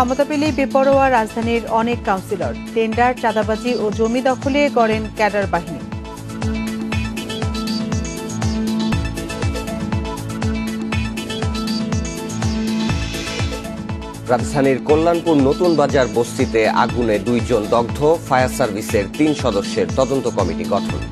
ক্ষমতা পেলেই বেপরোয়া রাজধানীর অনেক কাউন্সিলর, টেন্ডার, চাঁদাবাজি ও জমি দখলে গড়েন ক্যাডার বাহিনী। রাজধানীর কল্যাণপুর নতুন বাজার বস্তিতে আগুনে 2 জন দগ্ধ, ফায়ার সার্ভিসের 3 সদস্যের তদন্ত কমিটি গঠন।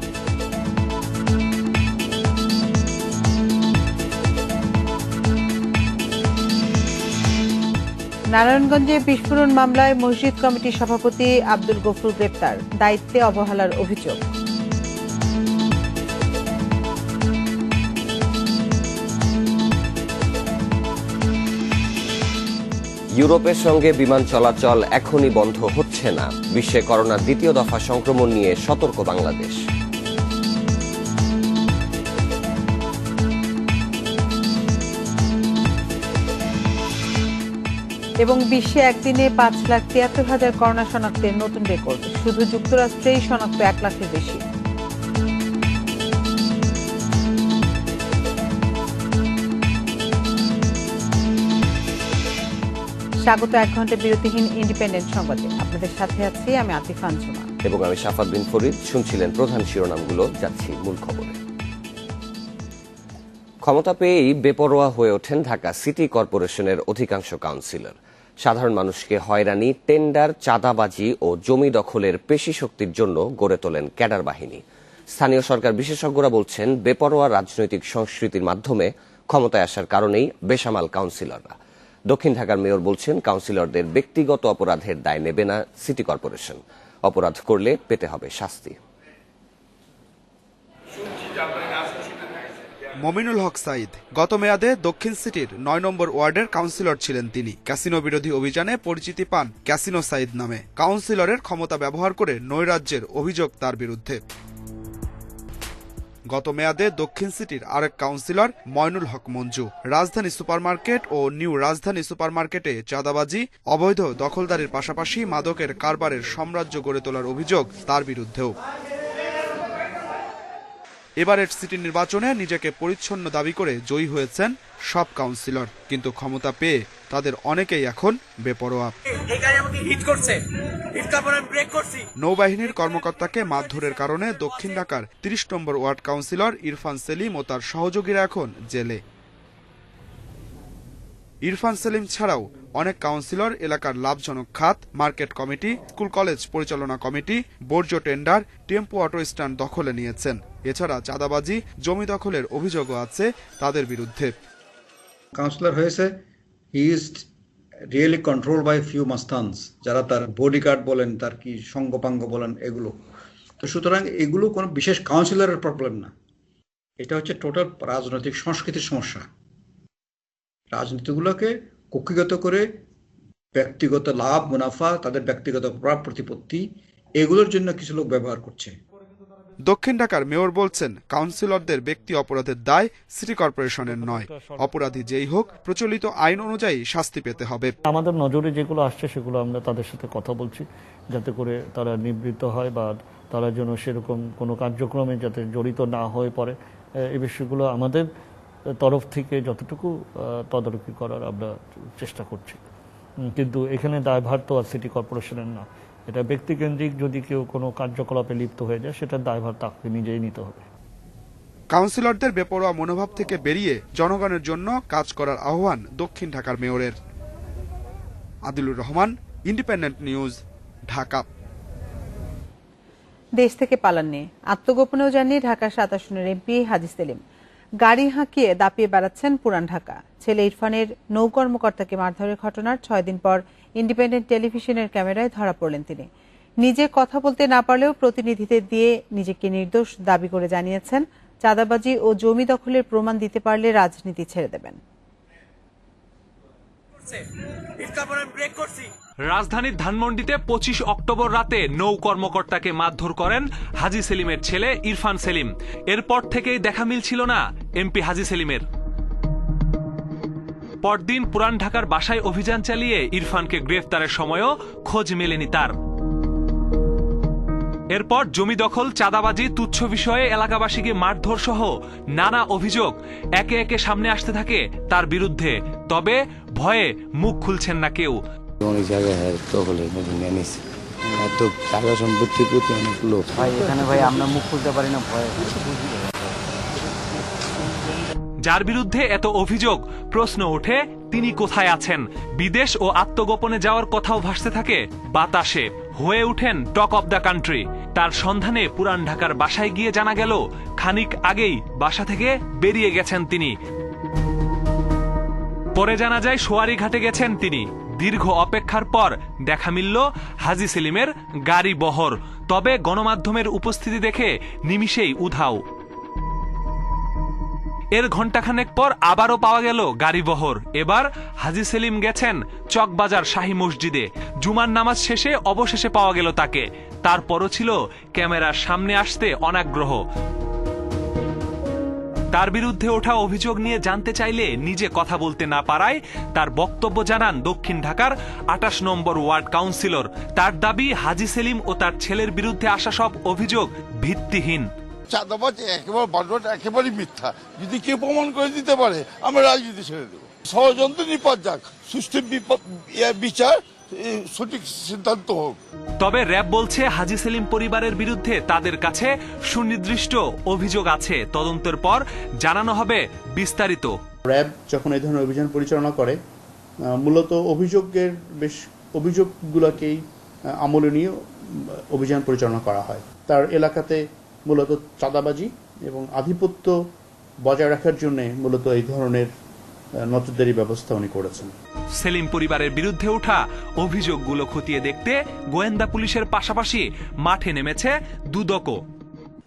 নারায়ণগঞ্জে বিস্ফোরণ মামলায় মসজিদ কমিটির সভাপতি আব্দুল গফুর গ্রেপ্তার, দায়িত্বে অবহেলার অভিযোগ। ইউরোপের সঙ্গে বিমান চলাচল এখনই বন্ধ হচ্ছে না। বিশ্বে করোনার দ্বিতীয় দফা সংক্রমণ নিয়ে সতর্ক বাংলাদেশ। এবং বিশ্বে একদিনে 5,73,000 করোনা শনাক্তের নতুন রেকর্ড। শুধু যুক্তরাষ্ট্রেই শনাক্ত 1 লাখের বেশি। স্বাগত 1 ঘন্টা বিরতিহীন ইন্ডিপেন্ডেন্ট সংবাদে। আপনাদের সাথে আছি আমি আতিফা আঞ্জুমান এবং আমি শাফাত বিন ফরিদ। শুনছিলেন প্রধান শিরোনামগুলো, যাচ্ছি মূল খবরে। ক্ষমতা পেয়েই বেপরোয়া হয়ে ওঠেন ঢাকা সিটি কর্পোরেশনের অধিকাংশ কাউন্সিলর। সাধারণ মানুষকে হয়রানি, টেন্ডার, চাঁদাবাজি ও জমি দখলের পেশি শক্তির জন্য গড়ে তোলেন ক্যাডার বাহিনী। স্থানীয় সরকার বিশেষজ্ঞরা বলছেন, বেপরোয়া রাজনৈতিক সংস্কৃতির মাধ্যমে ক্ষমতায় আসার কারণেই বেসামাল কাউন্সিলররা। দক্ষিণ ঢাকার মেয়র বলছেন, কাউন্সিলরদের ব্যক্তিগত অপরাধের দায় নেবে না সিটি কর্পোরেশন। অপরাধ করলে পেতে হবে শাস্তি। মমিনুল হক সাইদ গত মেয়াদে দক্ষিণ সিটির 9 নম্বর ওয়ার্ডের কাউন্সিলর ছিলেন তিনি। ক্যাসিনো বিরোধী অভিযানে পরিচিতি পান ক্যাসিনো সাইদ নামে। কাউন্সিলরের ক্ষমতা ব্যবহার করে নৈরাজ্যের অভিযোগ তার বিরুদ্ধে। গত মেয়াদে দক্ষিণ সিটির আরেক কাউন্সিলর ময়নুল হক মঞ্জু রাজধানী সুপারমার্কেট ও নিউ রাজধানী সুপারমার্কেটে চাঁদাবাজি, অবৈধ দখলদারির পাশাপাশি মাদকের কারবারের সাম্রাজ্য গড়ে তোলার অভিযোগ তার বিরুদ্ধেও। এবারের সিটি নির্বাচনে নিজেকে পরিচ্ছন্ন দাবি করে জয়ী হয়েছেন সব কাউন্সিলর, কিন্তু ক্ষমতা পেয়ে তাদের অনেকেই এখন বেপরোয়া। নৌবাহিনীর কর্মকর্তাকে মারধরের কারণে দক্ষিণ ঢাকার 30 নম্বর ওয়ার্ড কাউন্সিলর ইরফান সেলিম ও তার সহযোগীরা এখন জেলে। ইরফান সেলিম ছাড়াও অনেক কাউন্সিলর এলাকার লাভজনক খাত, মার্কেট কমিটি, স্কুল কলেজ পরিচালনা কমিটি, বর্জ্য টেন্ডার, টেম্পো অটো স্ট্যান্ড দখলে নিয়েছেন। এছাড়া চাঁদাবাজি, জমি দখলের অভিযোগও আছে তাদের বিরুদ্ধে। কাউন্সিলর হয়েছে, he is really control by few mastans, যারা তার বডিগার্ড বলেন, তার কি সঙ্গপাঙ্গ বলেন, এগুলো। তো সুতরাং এগুলো কোনো বিশেষ কাউন্সিলরের প্রবলেম না, এটা হচ্ছে টোটাল রাজনৈতিক সংস্কৃতির সমস্যা। রাজনীতিগুলোকে কক্ষিগত করে ব্যক্তিগত লাভ, মুনাফা, তাদের ব্যক্তিগত প্রভাব প্রতিপত্তি, এগুলোর জন্য কিছু লোক ব্যবহার করছে। দক্ষিণ ঢাকার মেয়র বলছেন, কাউন্সিলরদের ব্যক্তি অপরাধের দায় সিটি কর্পোরেশনের নয়। অপরাধী যেই হোক, প্রচলিত আইন অনুযায়ী শাস্তি পেতে হবে। আমাদের নজরে যেগুলো আসছে সেগুলো আমরা তাদের সাথে কথা বলছি, যাতে করে তারা নিবৃত্ত হয় বা তারা যেন সেরকম কোনো কার্যক্রমে যাতে জড়িত না হয়ে পড়ে। এই বিষয়গুলো আমাদের তরফ থেকে যতটুকু তদারকি করার আমরা চেষ্টা করছি, কিন্তু এখানে দায়ভার তো আর সিটি কর্পোরেশনের না। এটা ব্যক্তিকেন্দ্রিক, যদি কেউ কোনো কার্যকলাপে লিপ্ত হয়ে যায় সেটার দায়ভার তাকে নিজেই নিতে হবে। কাউন্সিলরদের বেপরোয়া মনোভাব থেকে বেরিয়ে জনগণের জন্য কাজ করার আহ্বান দক্ষিণ ঢাকার মেয়রের। Adilur Rahman, independent news, Dhaka. দেশ থেকে পালান নিয়ে আত্মগোপনেও যাননি ঢাকা 7 আসনের এমপি হাজী সেলিম। গাড়ি হাঁকিয়ে দাপিয়ে বেড়াচ্ছেন পুরান ঢাকা। ছেলে ইরফানের নৌ কর্মকর্তাকে মারধরের ঘটনার 6 দিন পর ইন্ডিপেন্ডেন্ট টেলিভিশনের ক্যামেরায় ধরা পড়লেন তিনি। নিজে কথা বলতে না পারলেও প্রতিনিধিদের দিয়ে নিজেকে নির্দোষ দাবি করে জানিয়েছেন, চাঁদাবাজি ও জমি দখলের প্রমাণ দিতে পারলে রাজনীতি ছেড়ে দেবেন। রাজধানীর ধানমন্ডিতে 25 অক্টোবর রাতে নৌ কর্মকর্তাকে মারধর করেন হাজী সেলিমের ছেলে ইরফান সেলিম। এরপর থেকেই দেখা মিলছিল না এমপি হাজী সেলিমের। পরদিন পুরান ঢাকার বাসায় অভিযান চালিয়ে ইরফানকে গ্রেফতারের সময়ও খোঁজ মেলেনি তার। এরপর জমি দখল, চাঁদাবাজি, তুচ্ছ বিষয়ে এলাকাবাসীকে মারধর সহ নানা অভিযোগ একে একে সামনে আসতে থাকে তার বিরুদ্ধে। তবে ভয়ে মুখ খুলছেন না কেউ। অনেক জায়গায় দখলে নিয়ে নিচ্ছে, তো টাকা সম্পত্তির প্রতি অনেক লোভ। ভাই এখানে ভাই আমরা মুখ খুলতে পারি না ভয়। যার বিরুদ্ধে এত অভিযোগ, প্রশ্ন ওঠে তিনি কোথায় আছেন। বিদেশ ও আত্মগোপনে যাওয়ার কথাও ভাসতে থাকে বাতাসে, হয়ে উঠেন টক অব দ্য কান্ট্রি। তার সন্ধানে পুরান ঢাকার বাসায় গিয়ে জানা গেল খানিক আগেই বাসা থেকে বেরিয়ে গেছেন তিনি। পরে জানা যায় সোয়ারি ঘাটে গেছেন তিনি। দীর্ঘ অপেক্ষার পর দেখা মিলল হাজী সেলিমের গাড়ি বহর, তবে গণমাধ্যমের উপস্থিতি দেখে নিমিষেই উধাও। এর ঘণ্টাখানেক পর আবারও পাওয়া গেল গাড়ি বহর। এবার হাজী সেলিম গেছেন চকবাজার শাহী মসজিদে। জুমার নামাজ শেষে অবশেষে পাওয়া গেল তাকে। তারপরও ছিল ক্যামেরার সামনে আসতে অনাগ্রহ। তার বিরুদ্ধে ওঠা অভিযোগ নিয়ে জানতে চাইলে নিজে কথা বলতে না পারায় তার বক্তব্য জানান দক্ষিণ ঢাকার ২৮ নম্বর ওয়ার্ড কাউন্সিলর। তার দাবি হাজী সেলিম ও তার ছেলের বিরুদ্ধে আসা সব অভিযোগ ভিত্তিহীন। চাঁদাবাজ একেবারে বানোয়াট, একেবারেই মিথ্যা। যদি কেউ প্রমাণ করে দিতে পারে আমরা রাজনীতি ছেড়ে দেবো। ষড়যন্ত্র নিপাত যাক, সুষ্ঠু বিচার, সঠিক সিদ্ধান্ত হোক। তবে র্যাব বলছে হাজী সেলিম পরিবারের বিরুদ্ধে তাদের কাছে সুনির্দিষ্ট অভিযোগ আছে। তদন্তের পর জানানো হবে বিস্তারিত। র্যাব যখন এই ধরনের অভিযান পরিচালনা করে, মূলত অভিযোগগুলোকেই আমলে নিয়ে অভিযান পরিচালনা করা হয়। তার এলাকাতে মূলত চাঁদাবাজি এবং আধিপত্য বজায় রাখার জন্য মূলত এই ধরনের নজরদারি ব্যবস্থা উনি করেছেন। সেলিম পরিবারের বিরুদ্ধে ওঠা অভিযোগগুলো খতিয়ে দেখতে গোয়েন্দা পুলিশের পাশাপাশি মাঠে নেমেছে দুদকও।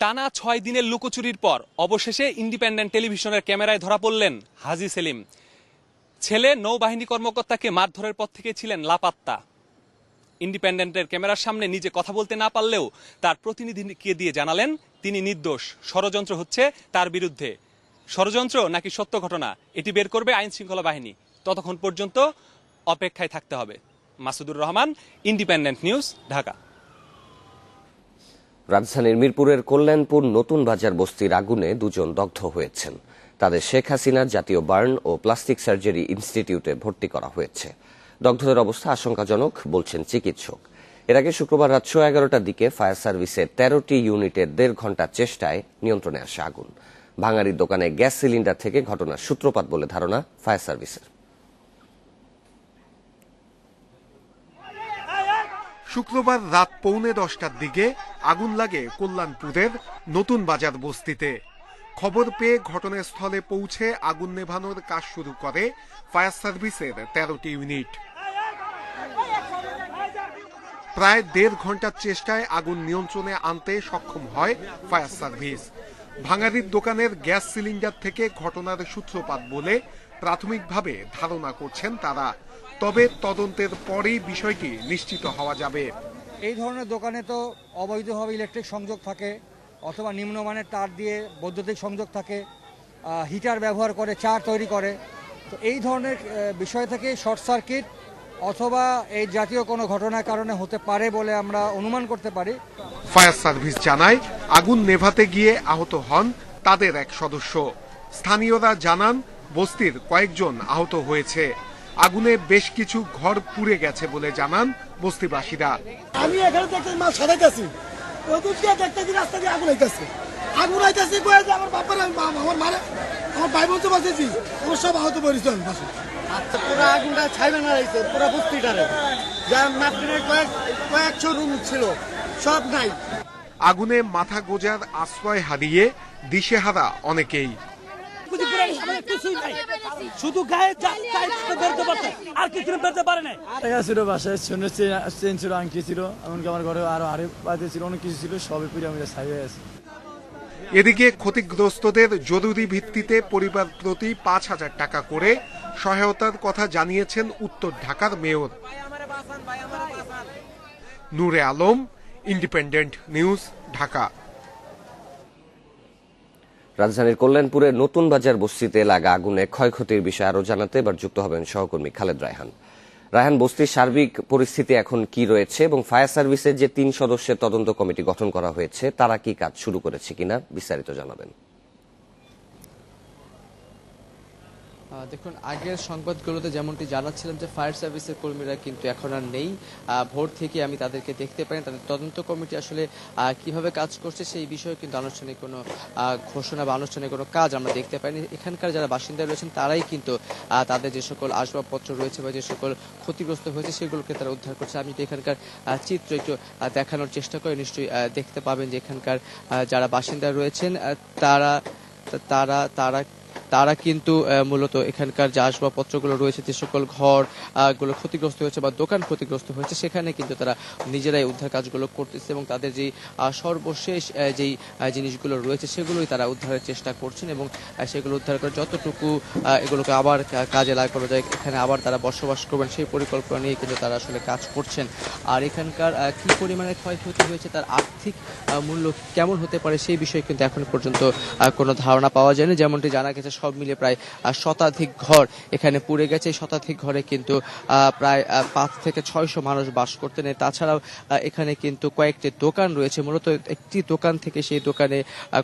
টানা ৬ দিনের লুকোচুরির পর অবশেষে ইন্ডিপেন্ডেন্ট টেলিভিশনের ক্যামেরায় ধরা পড়লেন হাজী সেলিম। ছেলে নৌবাহিনী কর্মকর্তাকে মারধরের পর থেকে ছিলেন লাপাত্তা। ইন্ডিপেন্ডেন্টের ক্যামেরার সামনে নিজে কথা বলতে না পারলেও তার প্রতিনিধিকে দিয়ে জানালেন তিনি নির্দোষ। ষড়যন্ত্র হচ্ছে তার বিরুদ্ধে। ষড়যন্ত্র নাকি সত্য ঘটনা, এটি বের করবে আইন শৃঙ্খলা বাহিনী। ততক্ষণ পর্যন্ত অপেক্ষায় থাকতে হবে। Masudur Rahman, independent news, Dhaka. রাজধানীর মিরপুরের কল্যাণপুর নতুন বাজার বস্তির আগুনে 2 জন দগ্ধ হয়েছেন। তাদের শেখ হাসিনা জাতীয় বার্ন ও প্লাস্টিক সার্জারি ইনস্টিটিউটে ভর্তি করা হয়েছে। দগ্ধদের অবস্থা আশঙ্কাজনক বলছেন চিকিৎসক। এর আগে শুক্রবার রাত 11:30টার দিকে ফায়ার সার্ভিসের 13টি ইউনিটের 1.5 ঘণ্টার চেষ্টায় নিয়ন্ত্রণে আসে আগুন। ভাঙাড়ির দোকানে গ্যাস সিলিন্ডার থেকে ঘটনার সূত্রপাত বলে ধারণা ফায়ার সার্ভিসের। শুক্রবার রাত 9:45টার দিকে আগুন লাগে কল্যাণপুরের নতুন বাজার বস্তিতে। খবর পেয়ে ঘটনাস্থলে পৌঁছে আগুন নেভানোর কাজ শুরু করে ফায়ার সার্ভিসের 13টি ইউনিট। প্রায় 1.5 ঘণ্টার চেষ্টায় আগুন নিয়ন্ত্রণে আনতে সক্ষম হয় ফায়ার সার্ভিস। ভাঙাড়ির দোকানের গ্যাস সিলিন্ডার থেকে ঘটনার সূত্রপাত বলে প্রাথমিকভাবে ধারণা করছেন তারা। তবে তদন্তের পরেই বিষয়টি নিশ্চিত হওয়া যাবে। এই ধরনের দোকানে তো অবৈধভাবে ইলেকট্রিক সংযোগ থাকে, অথবা নিম্নমানের তার দিয়ে বৈদ্যুতিক সংযোগ থাকে, হিটার ব্যবহার করে চা তৈরি করে। তো এই ধরনের বিষয় থেকে শর্ট সার্কিট অথবা এই জাতীয় কোনো ঘটনার কারণে হতে পারে বলে আমরা অনুমান করতে পারি। ফায়ার সার্ভিস জানায় আগুন নেভাতে গিয়ে আহত হন তাদের এক সদস্য। স্থানীয়রা জানান বস্তির কয়েকজন আহত হয়েছে। আগুনে বেশ কিছু ঘর পুড়ে গেছে বলে জানান বস্তিবাসীরা। আমি এখানে দেখতে মাল সাজাইতেছি, ওদিক দিয়ে দেখতেছি রাস্তা দিয়ে আগুন হইতেছে। আগুন হইতেছে কয়ে যে আমার বাবার আমার মারে আমার ভাই বলতে পারতেছি আমার সব আহত পরিচয় পাশে। আচ্ছা, পুরো আগুনটা ছাইবে না রয়েছে পুরো বস্তিটারে, যা মাটির কয়েকশো রুম ছিল সব নাই। আগুনে মাথা গোজার আশ্রয় হারিয়ে দিশেহারা অনেকেই। শুধু গায়ে বেরোতে পারছে আর কিছু বেরোতে পারে না। ছিল বাসায় চেন ছিল, আংটি ছিল, এমনকি আমার ঘরে আরো বাড়িতে ছিল, অনেক কিছু ছিল, সবই পুরো আমি ছাই হয়ে আছে। এদিকে ক্ষতিগ্রস্তদের জরুরি ভিত্তিতে পরিবার প্রতি 5,000 টাকা করে সহায়তার কথা জানিয়েছেন উত্তর ঢাকার মেয়র। নূরে আলম, ইন্ডিপেন্ডেন্ট নিউজ, ঢাকা। রাজধানীর কল্যাণপুরের নতুন বাজার বস্তিতে লাগা আগুনে ক্ষয়ক্ষতির বিষয়ে আরো জানাতে এবার যুক্ত হবেন সহকর্মী খালেদ রায়হান। রায়হান, বস্তির সার্বিক পরিস্থিতি এখন কি রয়েছে এবং ফায়ার সার্ভিসের যে 3 সদস্যের তদন্ত কমিটি গঠন করা হয়েছে তারা কি কাজ শুরু করেছে কিনা বিস্তারিত জানাবেন। দেখুন, আগের সংবাদগুলোতে যেমনটি জানাচ্ছিলাম যে ফায়ার সার্ভিসের কর্মীরা কিন্তু এখন আর নেই। ভোর থেকে আমি তাদেরকে দেখতে পাই। তাদের তদন্ত কমিটি আসলে কিভাবে কাজ করছে সেই বিষয়ে কিন্তু আনুষ্ঠানিক কোনো ঘোষণা বা আনুষ্ঠানিক কোনো কাজ আমরা দেখতে পাইনি। এখানকার যারা বাসিন্দা রয়েছেন তারাই কিন্তু তাদের যে সকল আসবাবপত্র রয়েছে বা যে সকল ক্ষতিগ্রস্ত হয়েছে সেগুলোকে তারা উদ্ধার করছে। আমি তো এখানকার চিত্র একটু দেখানোর চেষ্টা করে নিশ্চয়ই দেখতে পাবেন যে এখানকার যারা বাসিন্দা রয়েছেন তারা তারা তারা তারা কিন্তু মূলত এখানকার যে আসবাবপত্রগুলো রয়েছে, যে সকল ঘর গুলো ক্ষতিগ্রস্ত হয়েছে বা দোকান ক্ষতিগ্রস্ত হয়েছে সেখানে কিন্তু তারা নিজেরাই উদ্ধার কাজগুলো করতেছে এবং তাদের যেই সর্বশেষ যেই জিনিসগুলো রয়েছে সেগুলোই তারা উদ্ধারের চেষ্টা করছেন এবং সেগুলো উদ্ধার করে যতটুকু এগুলোকে আবার কাজে লাগানো যায়, এখানে আবার তারা বসবাস করবেন সেই পরিকল্পনা নিয়ে কিন্তু তারা আসলে কাজ করছেন। আর এখানকার কি পরিমাণে ক্ষয়ক্ষতি হয়েছে, তার আর্থিক মূল্য কেমন হতে পারে সেই বিষয়ে কিন্তু এখন পর্যন্ত কোনো ধারণা পাওয়া যায়নি। যেমনটি জানা গেছে সব মিলে প্রায় শতাধিক ঘর এখানে পুড়ে গেছে। এই শতাধিক ঘরে কিন্তু প্রায় 5 থেকে 600 মানুষ বাস করতেন। তাছাড়াও এখানে কিন্তু কয়েকটি দোকান রয়েছে। মূলত একটি দোকান থেকে সেই দোকানে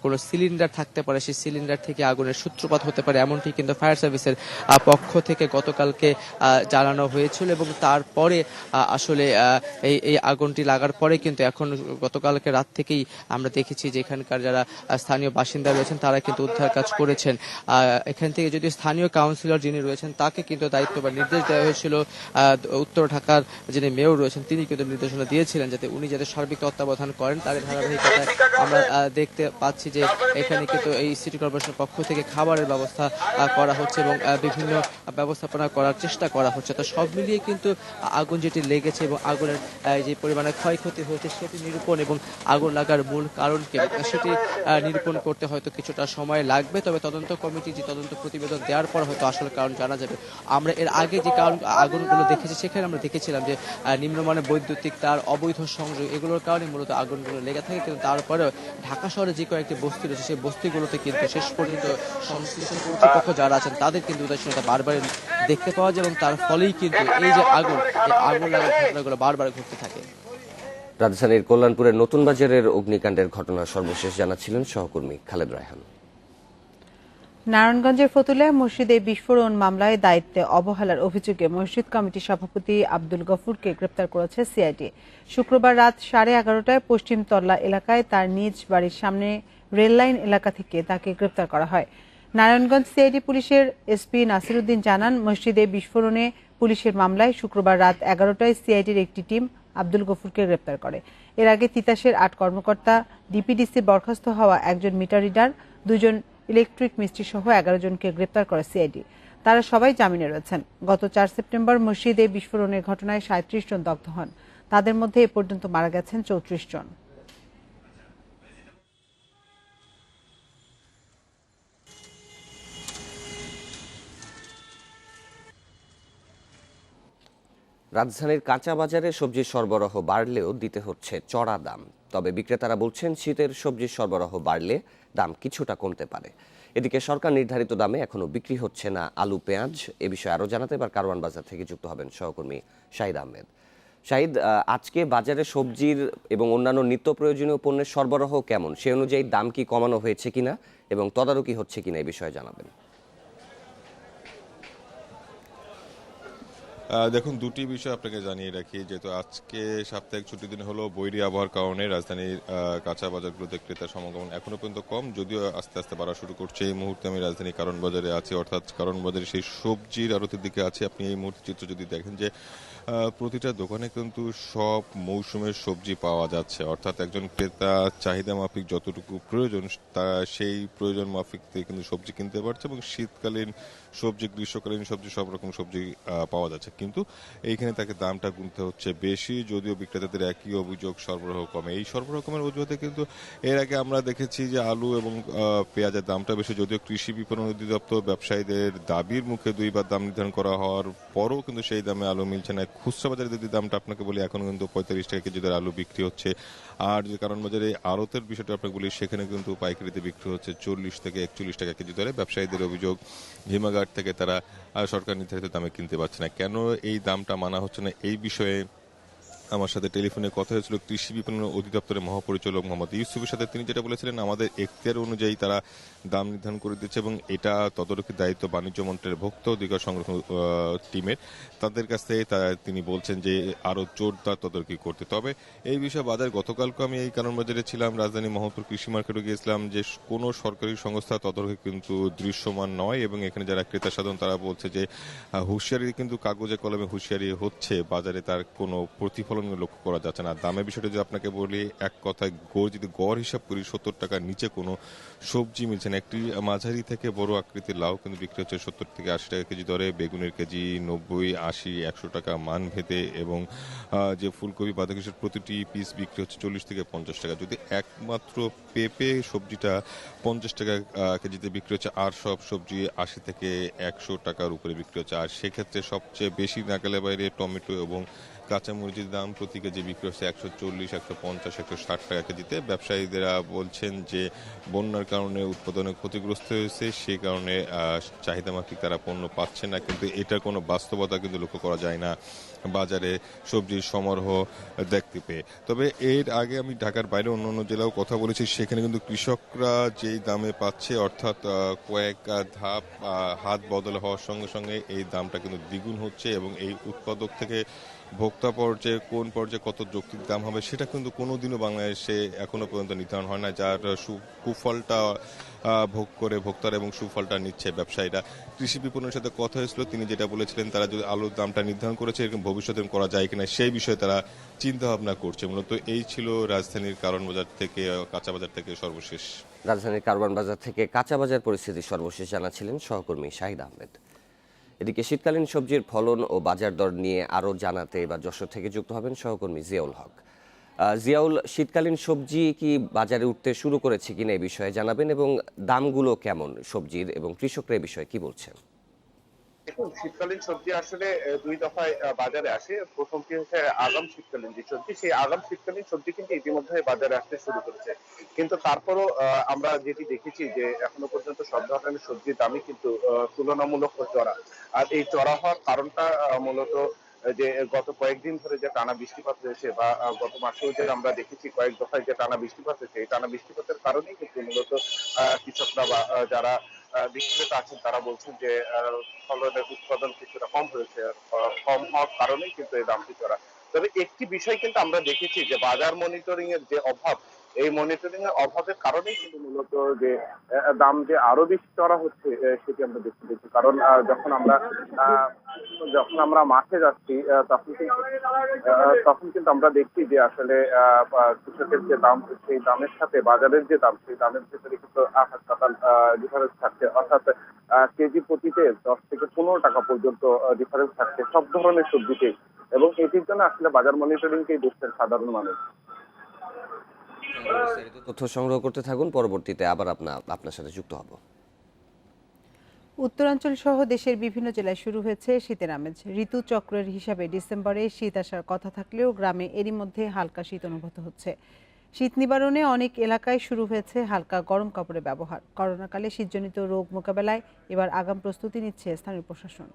কোনো সিলিন্ডার থাকতে পারে, সেই সিলিন্ডার থেকে আগুনের সূত্রপাত হতে পারে, এমনটি কিন্তু ফায়ার সার্ভিসের পক্ষ থেকে গতকালকে জানানো হয়েছিল এবং তারপরে আসলে এই আগুনটি লাগার পরে কিন্তু এখন গতকালকে রাত থেকেই আমরা দেখেছি যে এখানকার যারা স্থানীয় বাসিন্দা রয়েছেন তারা কিন্তু উদ্ধার কাজ করেছেন। এখান থেকে যদি স্থানীয় কাউন্সিলর যিনি রয়েছেন তাকে কিন্তু দায়িত্ব বা নির্দেশ দেওয়া হয়েছিল, উত্তর ঢাকার যিনি মেয়র রয়েছেন তিনি কিন্তু নির্দেশনা দিয়েছিলেন যাতে উনি যাতে সার্বিক তত্ত্বাবধান করেন। তার ধারাবাহিকতায় আমরা দেখতে পাচ্ছি যে এখানে কিন্তু এই সিটি কর্পোরেশনের পক্ষ থেকে খাবারের ব্যবস্থা করা হচ্ছে এবং বিভিন্ন ব্যবস্থাপনা করার চেষ্টা করা হচ্ছে। তো সব মিলিয়ে কিন্তু আগুন যেটি লেগেছে এবং আগুনের যে পরিমাণে ক্ষয়ক্ষতি হয়েছে সেটি নিরূপণ এবং আগুন লাগার মূল কারণকে সেটি নিরূপণ করতে হয়তো কিছুটা সময় লাগবে। তবে তদন্ত কমিটি যে তদন্ত প্রতিবেদন দেওয়ার পর হয়তো আসল কারণ জানা যাবে। আমরা এর আগে যে কারণ আগুনগুলো দেখেছি সেখানে আমরা দেখেছিলাম যে নিম্নমানের বৈদ্যুতিক তার, অবৈধ সংযোগ, এগুলোর কারণে মূলত আগুনগুলো লেগে থাকে। কিন্তু তারপরেও ঢাকা শহরে যে কয়েকটি বস্তি রয়েছে সেই বস্তিগুলোতে কিন্তু শেষ পর্যন্ত সংশ্লিষ্ট কর্তৃপক্ষ যারা আছেন তাদের কিন্তু উদাসীনতা বারবার দেখতে পাওয়া যায় এবং তার ফলেই কিন্তু এই যে আগুন লাগার ঘটনাগুলো বারবার ঘটতে থাকে। রাজধানীর কল্যাণপুরের নতুন বাজারের অগ্নিকাণ্ডের ঘটনা সর্বশেষ জানাচ্ছিলেন সহকর্মী খালেদ রায়হান। নারায়ণগঞ্জের ফতুল্লায় মসজিদে বিস্ফোরণ মামলায় দায়িত্বে অবহেলার অভিযোগে মসজিদ কমিটির সভাপতি আব্দুল গফুরকে গ্রেপ্তার করেছে সিআইডি। শুক্রবার রাত 11:30টায় পশ্চিম তল্লা এলাকায় তার নিজ বাড়ির সামনে রেললাইন এলাকা থেকে তাকে গ্রেপ্তার করা হয়। নারায়ণগঞ্জ সিআইডি পুলিশের এসপি নাসিরউদ্দিন জানান, মসজিদে বিস্ফোরণে পুলিশের মামলায় শুক্রবার রাত 11টায় সিআইডির একটি টিম আব্দুল গফুরকে গ্রেপ্তার করে। এর আগে তিতাসের 8 কর্মকর্তা, ডিপিডিসির বরখাস্ত হওয়া একজন মিটার রিডার, 2 জন ইলেকট্রিক মিস্ত্রি সহ 11 জনকে গ্রেপ্তার করে সিআইডি। তারা সবাই জামিনে রয়েছেন। গত 4 সেপ্টেম্বর মসজিদে বিস্ফোরণের ঘটনায় 37 জন দগ্ধ হন। তাদের মধ্যে এ পর্যন্ত মারা গেছেন 34 জন। রাজধানীর কাঁচা বাজারে সবজির সরবরাহ বাড়লেও দিতে হচ্ছে চড়া দাম। তবে বিক্রেতারা বলছেন শীতের সবজির সরবরাহ বাড়লে দাম কিছুটা কমতে পারে। এদিকে সরকার নির্ধারিত দামে এখনো বিক্রি হচ্ছে না আলু, পেঁয়াজ। এ বিষয়ে আরো জানাতে এবার কারওয়ান বাজার থেকে যুক্ত হবেন সহকর্মী শাহিদ আহমেদ। শাহিদ, আজকে বাজারে সবজির এবং অন্যান্য নিত্য প্রয়োজনীয় পণ্যের সরবরাহ কেমন, সে অনুযায়ী দাম কি কমানো হয়েছে কিনা এবং তদারকি হচ্ছে কিনা এই বিষয়ে জানাবেন। দেখুন, দুটি বিষয় আপনাকে জানিয়ে রাখি। যেহেতু আজকে সাপ্তাহিক ছুটির দিন হলো, বৈরী আবহাওয়ার কারণে রাজধানীর কাঁচা বাজারগুলোতে ক্রেতার সমাগম এখনো পর্যন্ত কম, যদিও আস্তে আস্তে বাড়া শুরু করছে। এই মুহূর্তে আমি রাজধানীর কারওয়ান বাজারে আছি, অর্থাৎ কারওয়ান বাজারে সেই সবজির আড়তের দিকে আছে। আপনি এই মুহূর্তে চিত্র যদি দেখেন যে প্রতিটা দোকানে কিন্তু সব মৌসুমের সবজি পাওয়া যাচ্ছে, অর্থাৎ একজন ক্রেতা চাহিদা মাফিক যতটুকু প্রয়োজন তা সেই প্রয়োজন মাফিক থেকে কিন্তু সবজি কিনতে পারছে এবং শীতকালীন সবজি, গ্রীষ্মকালীন সবজি, সব রকম সবজি পাওয়া যাচ্ছে। কিন্তু এইখানে তাকে দামটা গুনতে হচ্ছে বেশি, যদিও বিক্রেতাদের একই অভিযোগ, সরবরাহ কমে। এই সরবরাহ কমের অজুহাতে কিন্তু এর আগে আমরা দেখেছি যে আলু এবং পেঁয়াজের দামটা বেশি, যদিও কৃষি বিপণন অধিদপ্তর ব্যবসায়ীদের দাবির মুখে 2 বার দাম নির্ধারণ করা হওয়ার পরও কিন্তু সেই দামে আলু মিলছে না। খুচরা বাজারে যদি দামটা আপনাকে বলি, এখন কিন্তু 45 টাকা কেজি দরে আলু বিক্রি হচ্ছে। আর যে কারণ বাজারে আড়তের বিষয়টা আপনাকে বলি, সেখানে কিন্তু পাইকারিতে বিক্রি হচ্ছে 40 থেকে 41 টাকা কেজি দরে। ব্যবসায়ীদের অভিযোগ, হিমাগার থেকে তারা সরকার নির্ধারিত দামে কিনতে পারছে না। কেন এই দামটা মানা হচ্ছে না, এই বিষয়ে আমার সাথে টেলিফোনে কথা হয়েছিল কৃষি বিপণন অধিদপ্তরের মহাপরিচালক মোহাম্মদ ইউসুফের সাথে। তিনি যেটা বলেছিলেন, আমাদের এখতিয়ার অনুযায়ী তারা দাম নির্ধারণ করে দিচ্ছে এবং এটা তদারকির দায়িত্ব বাণিজ্য মন্ত্রণালয়ের ভোক্তা অধিকার সংরক্ষণ টিমের। তাদের কাছ থেকে তিনি বলছেন যে আরো জোরদার তদারকি করতে। তবে এই বিষয়ে বাজার গতকালকে আমি এই কারণ বাজারে ছিলাম, রাজধানী মোহাম্মদপুর কৃষি মার্কেটে গিয়েছিলাম, যে কোনো সরকারি সংস্থা তদারকি কিন্তু দৃশ্যমান নয় এবং এখানে যারা ক্রেতা সাধারণ তারা বলছে যে হুঁশিয়ারি কিন্তু কাগজে কলমে হুঁশিয়ারি হচ্ছে, বাজারে তার কোনো প্রতিফলন লক্ষ্য করা যাচ্ছে না। দামের বিষয়টা যদি আপনাকে বলি, এক কথায় যদি গড় হিসাব করি 70 টাকার নিচে কোনো সবজি মিলছে না। একটি মাঝারি থেকে বড় আকৃতির লাউ কিন্তু বিক্রি হচ্ছে 70 থেকে 80 টাকা কেজি দরে, বেগুনের কেজি 90, 80, 100 টাকা মান ভেদে, এবং যে ফুলকপি বাঁধাকপির প্রতিটি পিস বিক্রি হচ্ছে 40 থেকে 50 টাকা। যদি একমাত্র পেঁপে সবজিটা 50 টাকা কেজিতে বিক্রি হচ্ছে, আর সব সবজি 80 থেকে 100 টাকার উপরে বিক্রি হচ্ছে। আর সেক্ষেত্রে সবচেয়ে বেশি নাগালের বাইরে টমেটো এবং কাঁচামরিচের দাম প্রতি কেজি বিক্রি হচ্ছে 140, 150, 160 টাকা কেজিতে। ব্যবসায়ীরা বলছেন যে বন্যার কারণে উৎপাদনে ক্ষতিগ্রস্ত হয়েছে, সেই কারণে চাহিদা মাফিক তারা পণ্য পাচ্ছে না, কিন্তু এটার কোনো বাস্তবতা কিন্তু লক্ষ্য করা যায় না বাজারে সবজির সমারোহ দেখতে পেয়ে। তবে এর আগে আমি ঢাকার বাইরে অন্যান্য জেলাও কথা বলেছি, সেখানে কিন্তু কৃষকরা যেই দামে পাচ্ছে, অর্থাৎ কয়েক ধাপ হাত বদল হওয়ার সঙ্গে সঙ্গে এই দামটা কিন্তু দ্বিগুণ হচ্ছে এবং এই উৎপাদক থেকে ভোক্তা পর্যায়ে কোন পর্যায়ে কত যৌক্তিক দাম হবে সেটা কিন্তু কোনোদিনও বাংলাদেশে এখনো পর্যন্ত নির্ধারণ হয় না, যার কুফলটা ভোগ করে ভোক্তারা এবং সুফলটা নিচ্ছে ব্যবসায়ীরা। কৃষি বিপণনের সাথে কথা হয়েছিল, তিনি যেটা বলেছিলেন তারা যদি আলুর দামটা নির্ধারণ করেছে এরকম ভবিষ্যতে করা যায় কিনা সেই বিষয়ে তারা চিন্তা ভাবনা করছে। মূলত এই ছিল রাজধানীর কারওয়ান বাজার থেকে কাঁচা বাজার থেকে সর্বশেষ। রাজধানীর কারওয়ান বাজার থেকে কাঁচা বাজার পরিস্থিতি সর্বশেষ জানাচ্ছিলেন সহকর্মী শাহিদ আহমেদ। এদিকে শীতকালীন সবজির ফলন ও বাজার দর নিয়ে আরও জানাতে এবার যশোর থেকে যুক্ত হবেন সহকর্মী জিয়াউল হক। জিয়াউল, শীতকালীন সবজি কি বাজারে উঠতে শুরু করেছে কিনা এই বিষয়ে জানাবেন এবং দামগুলো কেমন সবজির এবং কৃষকরা এই বিষয়ে কি বলছেন? দেখুন, শীতকালীন সবজি আসলে দুই দফায় বাজারে আসে। প্রথমটি হচ্ছে আগাম শীতকালীন যে সবজি, সেই আগাম শীতকালীন সবজি কিন্তু ইতিমধ্যে বাজারে আসতে শুরু করেছে। কিন্তু তারপরও আমরা যেটি দেখেছি যে এখনো পর্যন্ত সব ধরনের সবজির দামই কিন্তু তুলনামূলক চড়া। আর এই চড়া হওয়ার কারণটা মূলত যে গত কয়েকদিন ধরে যে টানা বৃষ্টিপাত হয়েছে বা গত মাসেও যে আমরা দেখেছি কয়েক দফায় যে টানা বৃষ্টিপাত হয়েছে, এই টানা বৃষ্টিপাতের কারণেই কিন্তু মূলত কৃষকরা বা যারা বিক্রেতা আছেন তারা বলছেন যে ফলনের উৎপাদন কিছুটা কম হয়েছে, কম হওয়ার কারণেই কিন্তু এই দামটি চড়া। তবে একটি বিষয় কিন্তু আমরা দেখেছি যে বাজার মনিটরিং এর যে অভাব, এই মনিটরিং এর অভাবের কারণেই কিন্তু মূলত যে দাম যে আরো বেশি চড়া হচ্ছে সেটি আমরা দেখতে পেয়েছি। কারণ যখন আমরা মাঠে যাচ্ছি তখন কিন্তু আমরা দেখছি যে আসলে কৃষকের যে দাম, সেই দামের সাথে বাজারের যে দাম, সেই দামের ভিতরে কিন্তু আকাশ পাতাল ডিফারেন্স থাকছে। অর্থাৎ কেজি প্রতিতে 10 থেকে 15 টাকা পর্যন্ত ডিফারেন্স থাকছে সব ধরনের সবজিতে, এবং এটির জন্য আসলে বাজার মনিটরিংকেই দেখছেন সাধারণ মানুষ। তথ্য সংগ্রহ করতে থাকুন, পরবর্তীতে আবার আপনার সাথে যুক্ত হব। উত্তরাঞ্চল সহ দেশের বিভিন্ন জেলায় শুরু হয়েছে শীতের আমেজ। ঋতুচক্রের হিসাবে ডিসেম্বরে শীত আসার কথা থাকলেও গ্রামে এরই মধ্যে হালকা শীত অনুভূত হচ্ছে। শীত নিবারণে অনেক এলাকায় শুরু হয়েছে হালকা গরম কাপড়ের ব্যবহার। করোনাকালে শীতজনিত রোগ মোকাবেলায় এবার আগাম প্রস্তুতি নিচ্ছে স্থানীয় প্রশাসন।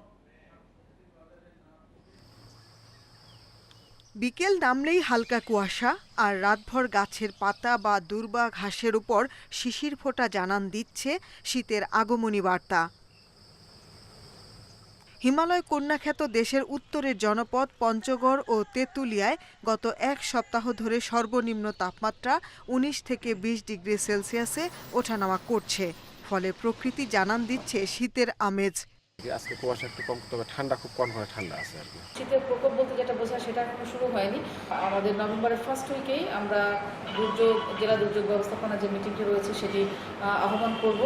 বিকেল নামলেই হালকা কুয়াশা আর রাতভর গাছের পাতা বা দুর্বা ঘাসের উপর শিশির ফোঁটা জানান দিচ্ছে শীতের আগমনী বার্তা। হিমালয় কন্যাখ্যাত দেশের উত্তরের জনপদ পঞ্চগড় ও তেঁতুলিয়ায় গত এক সপ্তাহ ধরে সর্বনিম্ন তাপমাত্রা 19 থেকে 20 ডিগ্রি সেলসিয়াসে ওঠানামা করছে। ফলে প্রকৃতি জানান দিচ্ছে শীতের আমেজ। আজকে কুয়াশা একটু কম, তবে ঠান্ডা খুব কম করে ঠান্ডা আছে আর কি। শীতের প্রকোপ বলতে যেটা বোঝায় সেটা এখনো শুরু হয়নি। আমাদের নভেম্বরের ফার্স্ট উইকেই আমরা জেলা দুর্যোগ ব্যবস্থাপনা যে মিটিংটি রয়েছে সেটি আহ্বান করব।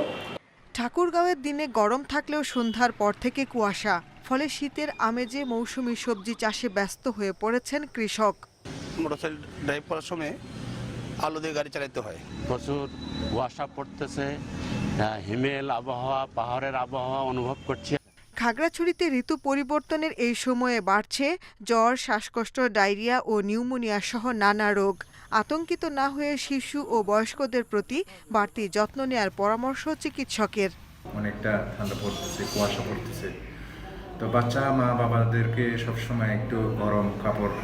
ঠাকুরগাঁওয়ের দিনে গরম থাকলেও সন্ধ্যার পর থেকে কুয়াশা, ফলে শীতের আমেজে মৌসুমী সবজি চাষে ব্যস্ত হয়ে পড়েছেন কৃষক। মোটরসাইকেল ড্রাইভ করার সময় আলো দিয়ে গাড়ি চালাতে হয়। প্রচুর কুয়াশা পড়তেছে, হিমেল আবহাওয়া, পাহাড়ের আবহাওয়া অনুভব করছে। খাগড়াছড়িতে ঋতু পরিবর্তনের এই সময়ে বাড়ছে জ্বর, শ্বাসকষ্ট, ডায়রিয়া ও নিউমোনিয়া সহ নানা রোগ। আতঙ্কিত না হয়ে শিশু ও বয়স্কদের প্রতি বাড়তি যত্ন নেওয়ার পরামর্শ চিকিৎসকের। অনেকটা ঠান্ডা পড়তেছে, কুয়াশা পড়তেছে, তো বাচ্চা মা বাবাদেরকে সবসময় একটু গরম কাপড়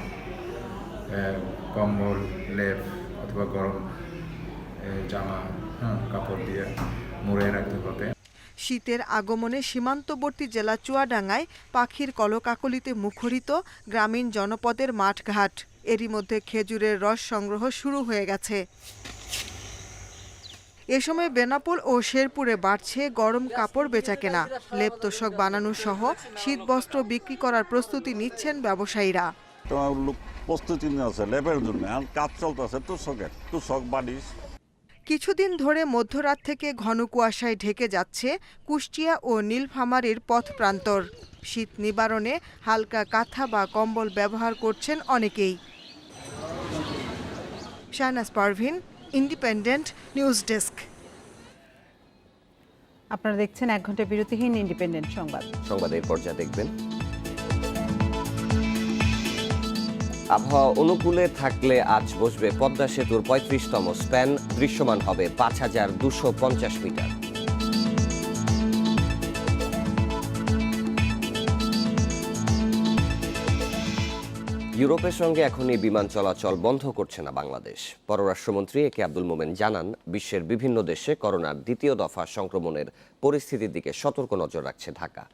কম্বল, লেপ অথবা গরম জামা, কাপড় দিয়ে মুড়ে রাখতে হবে। শীতের আগমনে সীমান্তবর্তী জেলা চুয়াডাঙ্গায় পাখির কলকাকলিতে মুখরিত গ্রামীণ জনপদের মাঠঘাট। এরই মধ্যে খেজুরের রস সংগ্রহ শুরু হয়ে গেছে। এ সময় বেনাপোল ও শেরপুরে বাড়ছে গরম কাপড় বেচাকেনা। লেপ তোশক বানানো সহ শীতবস্ত্র বিক্রি করার প্রস্তুতি নিচ্ছেন ব্যবসায়ীরা। প্রস্তুতি আছে লেপের জন্য, কাজ চলতেছে তোষক বালিশ। কিছুদিন ধরে মধ্যরাত থেকে ঘন কুয়াশায় ঢেকে যাচ্ছে কুষ্টিয়া ও নীলফামারীর পথ প্রান্তর। শীত নিবারণে হালকা কাঁথা বা কম্বল ব্যবহার করছেন অনেকেই। Shahnaz Parvin, independent news desk. আপনারা দেখছেন 1 ঘন্টা বিরতিহীন ইন্ডিপেন্ডেন্ট সংবাদ। সংবাদের পর্যায়ে দেখবেন আবহাওয়া অনুকূলে থাকলে আজ বসবে পদ্মা সেতুর 35তম স্প্যান, দৃশ্যমান হবে 5250 মিটার। ইউরোপের সঙ্গে এখনই বিমান চলাচল বন্ধ করছে না বাংলাদেশ। পররাষ্ট্রমন্ত্রী এ কে আব্দুল মোমেন জানান, বিশ্বের বিভিন্ন দেশে করোনার দ্বিতীয় দফা সংক্রমণের পরিস্থিতির দিকে সতর্ক নজর রাখছে ঢাকা।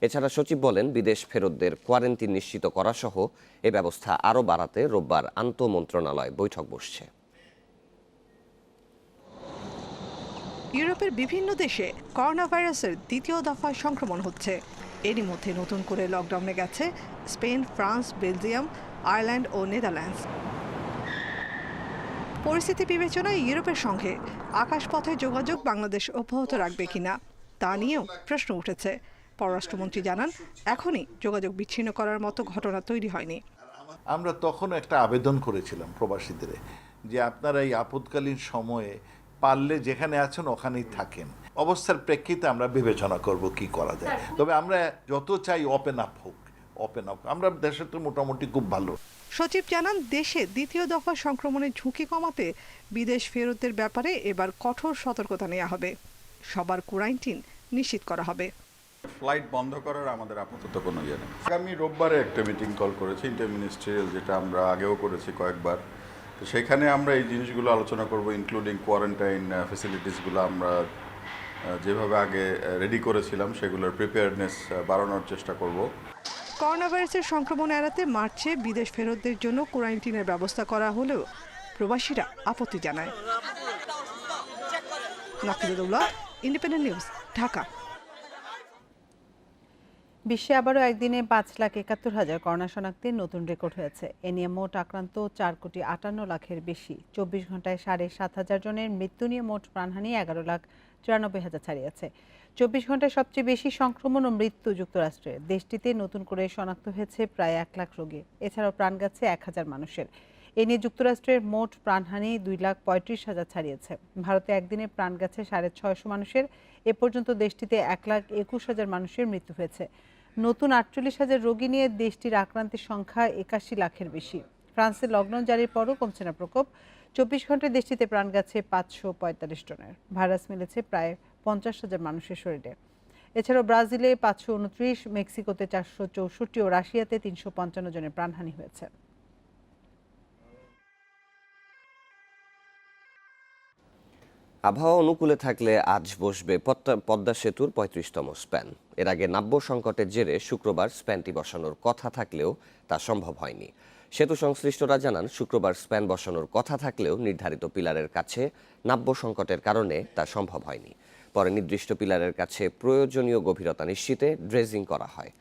এছাড়া সচিব বলেন, বিদেশ ফেরতদের কোয়ারেন্টিন নিশ্চিত করা সহ এ ব্যবস্থা আরও বাড়াতে রোববার আন্তঃমন্ত্রণালয় বৈঠক বসছে। ইউরোপের বিভিন্ন দেশে করোনা ভাইরাসের দ্বিতীয় দফায় সংক্রমণ হচ্ছে। এরই মধ্যে নতুন করে লকডাউনে গেছে স্পেন, ফ্রান্স, বেলজিয়াম, আয়ারল্যান্ড ও নেদারল্যান্ডস। পরিস্থিতি বিবেচনায় ইউরোপের সঙ্গে আকাশপথে যোগাযোগ বাংলাদেশ অব্যাহত রাখবে কিনা তা নিয়েও প্রশ্ন উঠেছে। পররাষ্ট্রমন্ত্রী জানান, এখনই যোগাযোগ বিচ্ছিন্ন করার মতো ঘটনা তৈরি হয়নি। আমরা তখন একটা আবেদন করেছিলাম প্রবাসীদের যে আপনারা এই আপদকালীন সময়ে পারলে যেখানে আছেন ওখানেই থাকেন। অবস্থার প্রেক্ষিতে আমরা বিবেচনা করব কি করা যায়। তবে আমরা যত চাই ওপেন আপ হোক। আমরা দেশে তো মোটামুটি খুব ভালো। সচিব জানান, দেশে দ্বিতীয় দফা সংক্রমণের ঝুঁকি কমাতে বিদেশ ফেরতের ব্যাপারে এবার কঠোর সতর্কতা নেওয়া হবে। সবার কোয়ারেন্টিন নিশ্চিত করা হবে। ফ্লাইট বন্ধ করার আমাদের আপাতত কোনো ইয়ে নেই। আগামী রোববারে একটা মিটিং কল করেছি ইন্টারমিনিস্ট্রিয়াল, যেটা আমরা আগেও করেছি কয়েকবার। তো সেখানে আমরা এই জিনিসগুলো আলোচনা করব, ইনক্লুডিং কোয়ারেন্টাইন ফেসিলিটিসগুলো আমরা যেভাবে আগে রেডি করেছিলাম সেগুলোর প্রিপেয়ারনেস বাড়ানোর চেষ্টা করব। করোনা ভাইরাসের সংক্রমণ এড়াতে মার্চে বিদেশ ফেরতদের জন্য কোয়ারেন্টিনের ব্যবস্থা করা হলেও প্রবাসীরা আপত্তি জানায়। নাফিজুল্লাহ, ইন্ডিপেন্ডেন্ট নিউজ, ঢাকা। বিশ্বে আবারও একদিনে 5,71,000 করোনা শনাক্তের নতুন রেকর্ড হয়েছে। এ নিয়ে মোট আক্রান্ত 4,58,00,000-এর বেশি। 24 ঘন্টায় 7,500 জনের মৃত্যু নিয়ে মোট প্রাণহানি 11,94,000 ছাড়িয়েছে। 24 ঘন্টায় সবচেয়ে বেশি সংক্রমণ ও মৃত্যু যুক্তরাষ্ট্রে। দেশটিতে নতুন করে শনাক্ত হয়েছে প্রায় 1 লাখ রোগী। এছাড়াও প্রাণ গেছে 1,000 মানুষের। এ নিয়ে যুক্তরাষ্ট্রের মোট প্রাণহানি 2,35,000 ছাড়িয়েছে। ভারতে একদিনে প্রাণ গেছে 650 মানুষের। এ পর্যন্ত দেশটিতে 1,21,000 মানুষের মৃত্যু হয়েছে। নতুন 48,000 রোগী নিয়ে দেশটির আক্রান্তের সংখ্যা 81 লাখের বেশি। ফ্রান্সের লকডাউন জারির পরও কমছে না প্রকোপ। 24 ঘন্টায় দেশটিতে প্রাণ গেছে 545 জনের। ভাইরাস মিলেছে প্রায় 50,000 মানুষের শরীরে। এছাড়াও ব্রাজিলে 529, মেক্সিকোতে 464 ও রাশিয়াতে 355 জনের প্রাণহানি হয়েছে। আবহাওয়া অনুকূলে থাকলে আজ বসবে পদ্মা সেতুর 35তম স্প্যান। এর আগে নাব্য সংকটের জেরে শুক্রবার স্প্যানটি বসানোর কথা থাকলেও তা সম্ভব হয়নি। সেতু সংশ্লিষ্টরা জানান, শুক্রবার স্প্যান বসানোর কথা থাকলেও নির্ধারিত পিলারের কাছে নাব্য সংকটের কারণে তা সম্ভব হয়নি। পরে নির্দিষ্ট পিলারের কাছে প্রয়োজনীয় গভীরতা নিশ্চিতে ড্রেজিং করা হয়।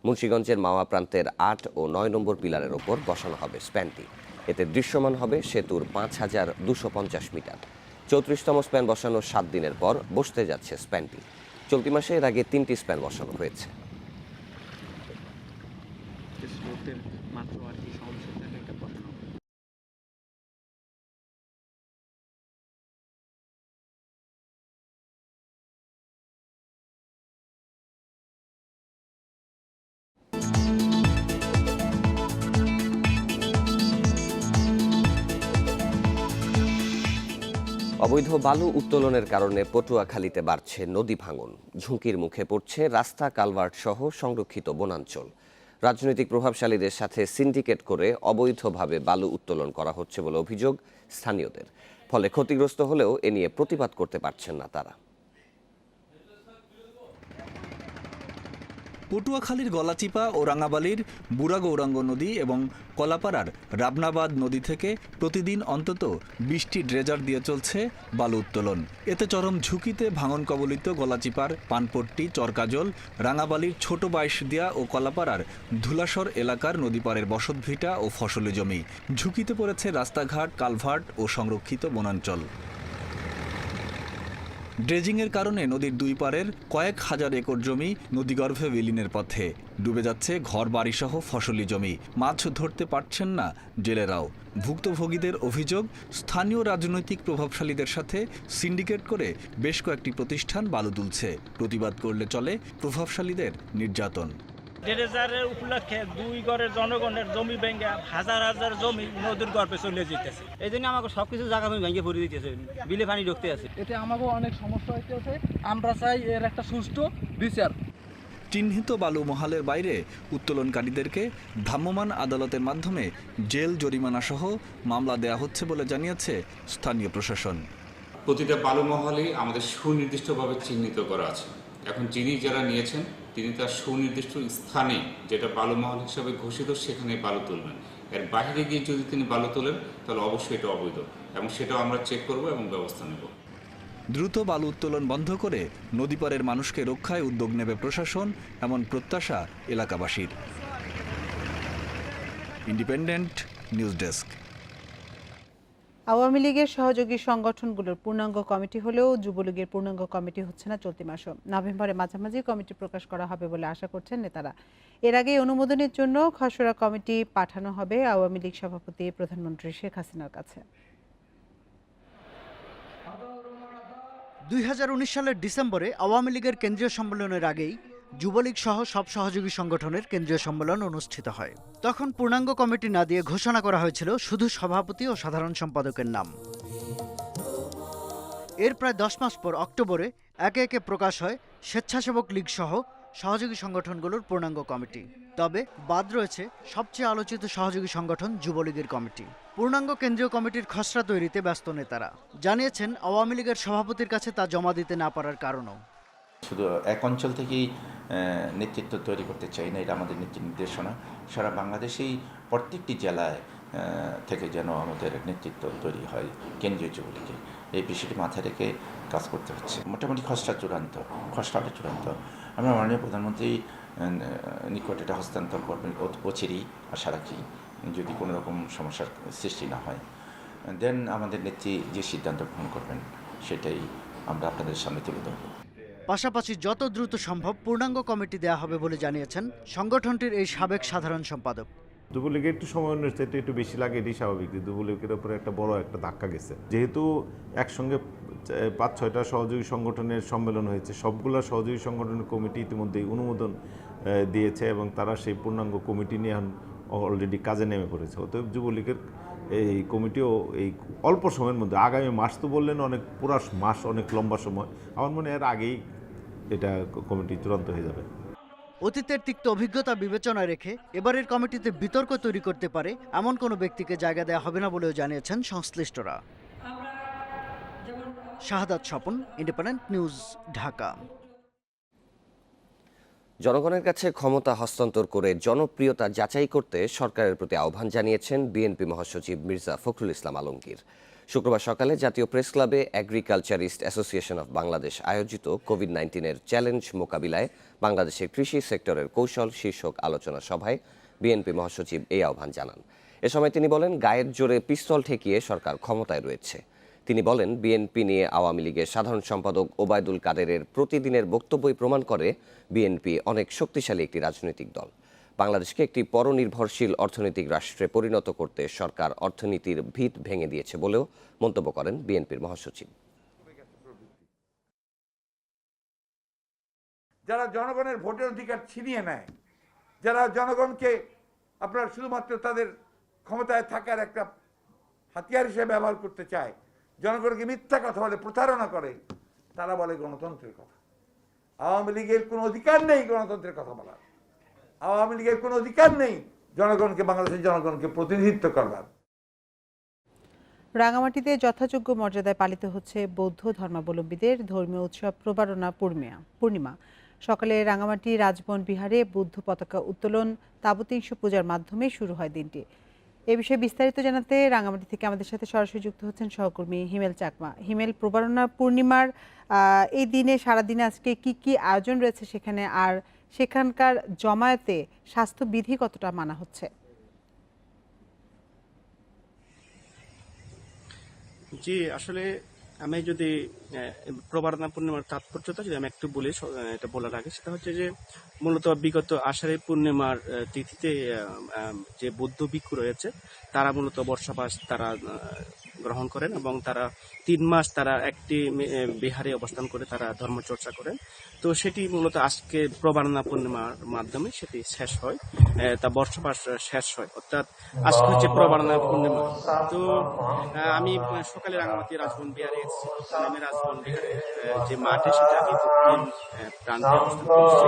মুন্সিগঞ্জের মাওয়া প্রান্তের 8 ও 9 নম্বর পিলারের ওপর বসানো হবে স্প্যানটি। এতে দৃশ্যমান হবে সেতুর 5,250 মিটার। 34তম স্প্যান বসানোর 7 দিনের পর বসতে যাচ্ছে স্প্যানটি। চলতি মাসে এর আগে 3টি স্প্যান বসানো হয়েছে। অবৈধ বালু উত্তোলনের কারণে পটুয়াখালীতে বাড়ছে নদী ভাঙন। ঝুঁকির মুখে পড়ছে রাস্তা, কালভার্ট সহ সংরক্ষিত বনাঞ্চল। রাজনৈতিক প্রভাবশালীদের সাথে সিন্ডিকেট করে অবৈধভাবে বালু উত্তোলন করা হচ্ছে বলে অভিযোগ স্থানীয়দের। ফলে ক্ষতিগ্রস্ত হলেও এ নিয়ে প্রতিবাদ করতে পারছেন না তারা। পটুয়াখালীর গলাচিপা ও রাঙাবালির বুড়া গৌরাঙ্গ নদী এবং কলাপাড়ার রাবনাবাদ নদী থেকে প্রতিদিন অন্তত 20টি ড্রেজার দিয়ে চলছে বালু উত্তোলন। এতে চরম ঝুঁকিতে ভাঙন কবলিত গলাচিপার পানপট্টি, চরকাজল, রাঙাবালির ছোট বাইশদিয়া ও কলাপাড়ার ধুলাসর এলাকার নদীপাড়ের বসতভিটা ও ফসলি জমি। ঝুঁকিতে পড়েছে রাস্তাঘাট, কালভার্ট ও সংরক্ষিত বনাঞ্চল। ড্রেজিংয়ের কারণে নদীর দুই পারের কয়েক হাজার একর জমি নদীগর্ভে বিলীনের পথে। ডুবে যাচ্ছে ঘর বাড়িসহ ফসলি জমি। মাছ ধরতে পারছেন না জেলেরাও। ভুক্তভোগীদের অভিযোগ, স্থানীয় রাজনৈতিক প্রভাবশালীদের সাথে সিন্ডিকেট করে বেশ কয়েকটি প্রতিষ্ঠান বালু তুলছে। প্রতিবাদ করলে চলে প্রভাবশালীদের নির্যাতন। ড্রেজারের উপলক্ষে দুই ঘরের জনগণের জমি ভেঙে হাজার হাজার জমি নদীর গর্ভে চলে যেতেছে। এই জন্য আমাকে সবকিছু জায়গা ভেঙে ভরে দিতেছে, বিলে পানি ঢুকতে আছে। এতে আমাকেও অনেক সমস্যা হইতেছে। আমরা চাই এর একটা সুষ্ঠু বিচার। চিহ্নিত বালু মহালের বাইরে উত্তোলনকারীদেরকে ভ্রাম্যমাণ আদালতের মাধ্যমে জেল জরিমানা সহ মামলা দেয়া হচ্ছে বলে জানিয়েছে স্থানীয় প্রশাসন। প্রতিটা বালু মহলেই আমাদের সুনির্দিষ্টভাবে চিহ্নিত করা আছে। এখন যিনি যারা নিয়েছেন তিনি তার সুনির্দিষ্ট স্থানে, যেটা বালু মহল হিসাবে ঘোষিত, সেখানে বালু তুলবেন। এর বাইরে গিয়ে যদি তিনি বালু তোলেন তাহলে অবশ্যই এটা অবৈধ, এবং সেটাও আমরা চেক করব এবং ব্যবস্থা নেব। দ্রুত বালু উত্তোলন বন্ধ করে নদীপাড়ের মানুষকে রক্ষায় উদ্যোগ নেবে প্রশাসন, এমন প্রত্যাশা এলাকাবাসীর। Independent news desk. আওয়ামী লীগের সহযোগী সংগঠনগুলোর পূর্ণাঙ্গ কমিটি হলেও যুবলীগের পূর্ণাঙ্গ কমিটি হচ্ছে না চলতি মাসে। নভেম্বরের মাঝামাঝি কমিটি প্রকাশ করা হবে বলে আশা করছেন নেতারা। এর আগে অনুমোদনের জন্য খসড়া কমিটি পাঠানো হবে আওয়ামী লীগ সভাপতি প্রধানমন্ত্রী শেখ হাসিনার কাছে। 2019 সালের ডিসেম্বরে আওয়ামী লীগের কেন্দ্রীয় সম্মেলনের আগেই যুবলীগ সহ সব সহযোগী সংগঠনের কেন্দ্রীয় সম্মেলন অনুষ্ঠিত হয়। তখন পূর্ণাঙ্গ কমিটি না দিয়ে ঘোষণা করা হয়েছিল শুধু সভাপতি ও সাধারণ সম্পাদকের নাম। এর প্রায় 10 মাস পর অক্টোবরে একে একে প্রকাশ হয় স্বেচ্ছাসেবক লীগ সহ সহযোগী সংগঠনগুলোর পূর্ণাঙ্গ কমিটি। তবে বাদ রয়েছে সবচেয়ে আলোচিত সহযোগী সংগঠন যুবলীগের কমিটি। পূর্ণাঙ্গ কেন্দ্রীয় কমিটির খসড়া তৈরিতে ব্যস্ত নেতারা জানিয়েছেন আওয়ামী লীগের সভাপতির কাছে তা জমা দিতে না পারার কারণও। শুধু এক অঞ্চল থেকেই নেতৃত্ব তৈরি করতে চাই না, এটা আমাদের নীতি নির্দেশনা। সারা বাংলাদেশেই প্রত্যেকটি জেলায় থেকে যেন আমাদের নেতৃত্ব তৈরি হয় কেন্দ্রীয় যুবলীগে। এই বিষয়টি মাথায় রেখে কাজ করতে হচ্ছে। মোটামুটি খসড়াটা চূড়ান্ত। আমরা মাননীয় প্রধানমন্ত্রী নিকট এটা হস্তান্তর করবেন অচিরেই, আশা রাখি, যদি কোনো রকম সমস্যার সৃষ্টি না হয়। দেন আমাদের নেত্রী যে সিদ্ধান্ত গ্রহণ করবেন সেটাই আমরা আপনাদের সামনে তুলে ধরব। পাশাপাশি যত দ্রুত সম্ভব পূর্ণাঙ্গ কমিটি দেওয়া হবে বলে জানিয়েছেন সংগঠনটির এই সাবেক সাধারণ সম্পাদক। যুবলীগের একটু সমন্বয়ের চাইতে একটু বেশি লাগে, এটি স্বাভাবিক। যুবলীগের উপরে একটা বড় একটা ধাক্কা গেছে, যেহেতু একসঙ্গে 5-6টা সহযোগী সংগঠনের সম্মেলন হয়েছে। সবগুলো সহযোগী সংগঠনের কমিটি ইতিমধ্যেই অনুমোদন দিয়েছে এবং তারা সেই পূর্ণাঙ্গ কমিটি নিয়ে অলরেডি কাজে নেমে পড়েছে। অতএব যুবলীগের এই কমিটিও এই অল্প সময়ের মধ্যে, আগামী মাস তো বললেন, অনেক পুরা মাস, অনেক লম্বা সময়, আমার মনে হয় এর আগেই এটা কমিটি চূড়ান্ত হয়ে যাবে। অতীতের তিক্ত অভিজ্ঞতা বিবেচনায় রেখে এবারের কমিটিতে বিতর্ক তৈরি করতে পারে এমন কোনো ব্যক্তিকে জায়গা দেওয়া হবে না বলেও জানিয়েছেন সংশ্লিষ্টরা। শাহাদাত স্বপন, ইন্ডিপেন্ডেন্ট নিউজ, ঢাকা। জনগণের কাছে ক্ষমতা হস্তান্তর করে জনপ্রিয়তা যাচাই করতে সরকারের প্রতি আহ্বান জানিয়েছেন বিএনপি মহাসচিব মির্জা ফখরুল ইসলাম আলমগীর। শুক্রবার সকালে জাতীয় প্রেস ক্লাবে এগ্রিকালচারিস্ট অ্যাসোসিয়েশন অব বাংলাদেশ আয়োজিত কোভিড-19-এর চ্যালেঞ্জ মোকাবিলায় বাংলাদেশের কৃষি সেক্টরের কৌশল শীর্ষক আলোচনা সভায় বিএনপি মহাসচিব এই আহ্বান জানান। এ সময় তিনি বলেন, গায়ের জোরে পিস্তল ঠেকিয়ে সরকার ক্ষমতায় রয়েছে। তিনি বলেন, বিএনপি নিয়ে আওয়ামী লীগের সাধারণ সম্পাদক ওবায়দুল কাদেরের প্রতিদিনের বক্তব্যই প্রমাণ করে বিএনপি অনেক শক্তিশালী একটি রাজনৈতিক দল। বাংলাদেশকে একটি পরনির্ভরশীল অর্থনৈতিক রাষ্ট্রে পরিণত করতে সরকার অর্থনীতির ভিত ভেঙে দিয়েছে বলেও মন্তব্য করেন বিএনপির মহাসচিব। যারা জনগণের ভোটের অধিকার ছিনিয়ে নেয়, যারা জনগণকে আপনার শুধুমাত্র তাদের ক্ষমতায় থাকার একটা হাতিয়ার হিসেবে ব্যবহার করতে চায়, জনগণকে মিথ্যা কথা বলে, প্রতারণা করে, তারা বলে গণতন্ত্রের কথা। আওয়ামী লীগের কোনো অধিকার নেই গণতন্ত্রের কথা বলার। আওয়ামী লীগের কোনো অধিকার নেই জনগণকে, বাংলাদেশের জনগণকে প্রতিনিধিত্ব করবার। রাঙামাটিতে যথাযোগ্য মর্যাদায় পালিত হচ্ছে বৌদ্ধ ধর্মাবলম্বীদের ধর্মীয় উৎসব প্রবারণা পূর্ণিমা। সকালে রাঙামাটি রাজবন বিহারে বুদ্ধ পতাকা উত্তোলন, তাবুতিংশ পূজার মাধ্যমে শুরু হয় দিনটি। এ বিষয়ে বিস্তারিত জানাতে রাঙামাটি থেকে আমাদের সাথে সরাসরি যুক্ত হচ্ছেন সহকর্মী হিমেল চাকমা। হিমেল, প্রবারণা পূর্ণিমার এই দিনে সারাদিনে আজকে কি কি আয়োজন রয়েছে সেখানে, আর সেখানকার জমায়েতে স্বাস্থ্যবিধি কতটা মানা হচ্ছে? জি, আসলে আমি যদি প্রবারণা পূর্ণিমার তাৎপর্যটা যদি আমি একটু বলি, এটা বলার আগে সেটা হচ্ছে যে মূলত বিগত আষাঢ়ী পূর্ণিমার তিথিতে যে বৌদ্ধ ভিক্ষু রয়েছে তারা মূলত বর্ষাবাস তারা গ্রহণ করেন এবং তারা 3 মাস তারা একটি বিহারে অবস্থান করে তারা ধর্মচর্চা করেন। তো সেটি মূলত আজকে প্রবারণা পূর্ণিমার মাধ্যমে সেটি শেষ হয়, তা বর্ষবাস শেষ হয়, অর্থাৎ আজকে হচ্ছে প্রবারণা পূর্ণিমা। তো আমি সকালে রাঙামাটি রাজবন বিহারে এসেছি। আমি রাজবন বিহারে যে মাঠে সেটা আমি দক্ষিণ প্রান্তে অবস্থান করছি।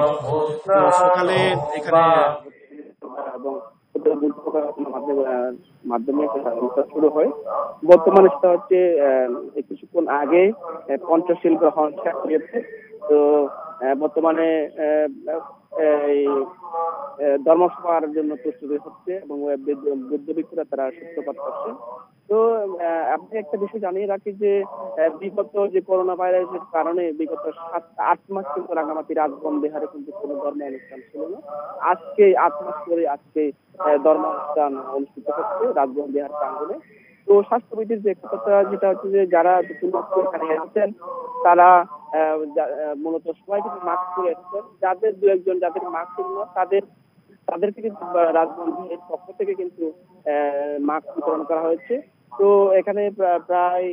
তো সকালে এখানে মাধ্যমে শুরু হয়। বর্তমানে সেটা হচ্ছে কিছুক্ষণ আগে পঞ্চশীল গ্রহণ শেষ হয়েছে। তো বর্তমানে ধর্মসভার জন্য প্রস্তুতি হচ্ছে এবং বুদ্ধ ভিক্ষুরা তারা সূত্রপাত করছে। তো আপনি একটা বিষয় জানিয়ে রাখি যে বিগত যে করোনা ভাইরাসের কারণে বিগত 7-8 মাস কিন্তু রাঙামাটি রাজবন বিহারে কিন্তু কোনো ধর্ম অনুষ্ঠান ছিল না। আজকে 8 মাস পরে আজকে ধর্ম অনুষ্ঠান অনুষ্ঠিত হচ্ছে রাজবন বিহার প্রাঙ্গণে। তো স্বাস্থ্যবিধির যে কথা যেটা হচ্ছে যে যারা এখানে এসেছেন তারা মূলত সবাই কিন্তু মাস্ক পরে এসেছেন। যাদের 2-1 জন যাদের মাস্ক ছিল না তাদেরকে কিন্তু রাজবন বিহারের পক্ষ থেকে কিন্তু মাস্ক বিতরণ করা হয়েছে। তো এখানে প্রায়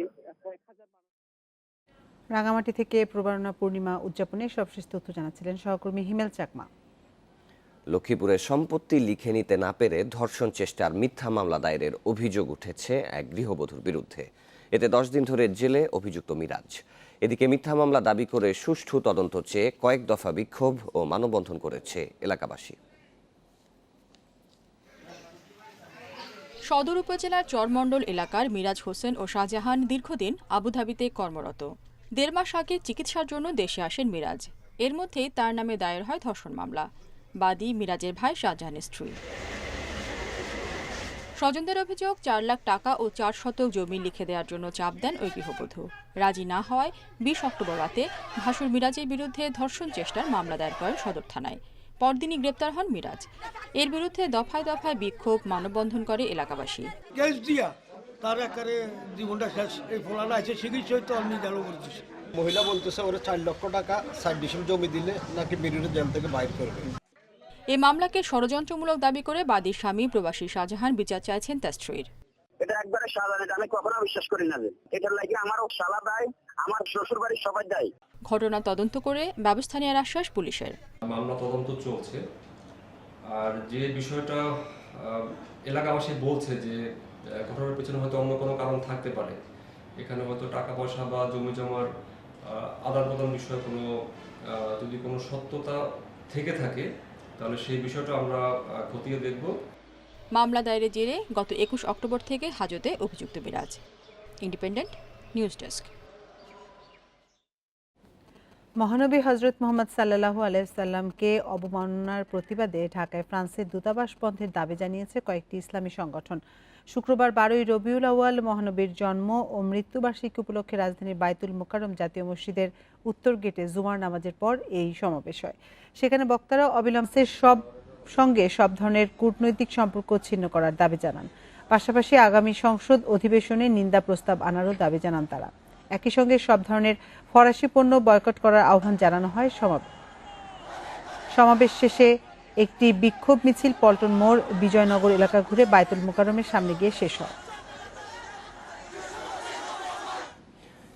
রাঙামাটি থেকে প্রবারণা পূর্ণিমা উদযাপনে সবশেষ তথ্য জানাচ্ছিলেন সহকর্মী হিমেল চাকমা। লক্ষ্মীপুরে সম্পত্তি লিখে নিতে না পেরে ধর্ষণ চেষ্টার মিথ্যা মামলা দায়েরের অভিযোগ উঠেছে এক গৃহবধূর বিরুদ্ধে। এতে 10 দিন ধরে জেলে অভিযুক্ত মিরাজ। এদিকে মিথ্যা মামলা দাবি করে সুষ্ঠু তদন্ত চেয়ে কয়েক দফা বিক্ষোভ ও মানববন্ধন করেছে এলাকাবাসী। সদর উপজেলার চরমণ্ডল এলাকার মিরাজ হোসেন ও শাহজাহান দীর্ঘদিন আবুধাবিতে কর্মরত। 1.5 মাস আগে চিকিৎসার জন্য দেশে আসেন মিরাজ। এর মধ্যে তার নামে দায়ের হয় ধর্ষণ মামলা। বাদী মিরাজের ভাই শাহজাহানের স্ত্রী। স্বজনদের অভিযোগ 4 লাখ টাকা ও 4 শতক জমি লিখে দেওয়ার জন্য চাপ দেন ওই গৃহবধূ। রাজি না হওয়ায় 20 অক্টোবর রাতে ভাসুর মিরাজের বিরুদ্ধে ধর্ষণ চেষ্টার মামলা দায়ের করেন সদর থানায়। পরদিনই গ্রেপ্তার হন মিরাজ। এর বিরুদ্ধে দফায় দফায় বিক্ষোভ মানববন্ধন করে এলাকাবাসী। মহিলা বলতেছে ওরা 4 লক্ষ টাকা 60 ডিসিম জমি দিলে নাকি বিরুদ্ধে জেল থেকে বাইর করবে। এই মামলাকে ষড়যন্ত্রমূলক দাবি করে বাদীর স্বামী প্রবাসী শাহজাহান বিচার চাইছেন তার স্ত্রীর। এটা একবারে সাধারণ, আমি কখনো বিশ্বাস করি না যে এটার লাগে আমারও শালা দায়, আমার শ্বশুর বাড়ির সবাই দায়। ঘটনা তদন্ত করে ব্যবস্থা নেওয়ার আশ্বাস পুলিশের। মামলা তদন্ত চলছে। আর যে বিষয়টা এলাকাবাসী বলছে যে ঘটনার পেছনে হয়তো অন্য কোনো কারণ থাকতে পারে, এখানে হয়তো টাকা পয়সা বা জমি জমার আদান প্রদান বিষয়ে যদি কোনো সত্যতা থেকে থাকে তাহলে সেই বিষয়টা আমরা খতিয়ে দেখব। মামলা দায়েরের জেরে গত 21 অক্টোবর থেকে হাজতে অভিযুক্ত মিরাজ। Independent news desk. মহানবী হযরত মুহাম্মদ সাল্লাল্লাহু আলাইহি সাল্লামকে অবমাননার প্রতিবাদে ঢাকায় ফ্রান্সের দূতাবাস বন্ধের দাবি জানিয়েছে কয়েকটি ইসলামী সংগঠন। শুক্রবার 12ই রবিউল আউয়াল মহানবীর জন্ম ও মৃত্যুবার্ষিকী উপলক্ষে রাজধানীর বাইতুল মোকাররম জাতীয় মসজিদের উত্তর গেটে জুমার নামাজের পর এই সমাবেশ হয়। সেখানে বক্তারা অবিলম্বে সব ধরনের কূটনৈতিক সম্পর্ক ছিন্ন করার দাবি জানান। পাশাপাশি আগামী সংসদ অধিবেশনে নিন্দা প্রস্তাব আনারও দাবি জানান তারা। একই সঙ্গে সব ধরনের ফরাসি পণ্য বয়কট করার আহ্বান জানানো হয়। সমাবেশ শেষে একটি বিক্ষোভ মিছিল পল্টন মোড় বিজয়নগর এলাকা ঘুরে বাইতুল মোকাররমের সামনে গিয়ে শেষ হয়।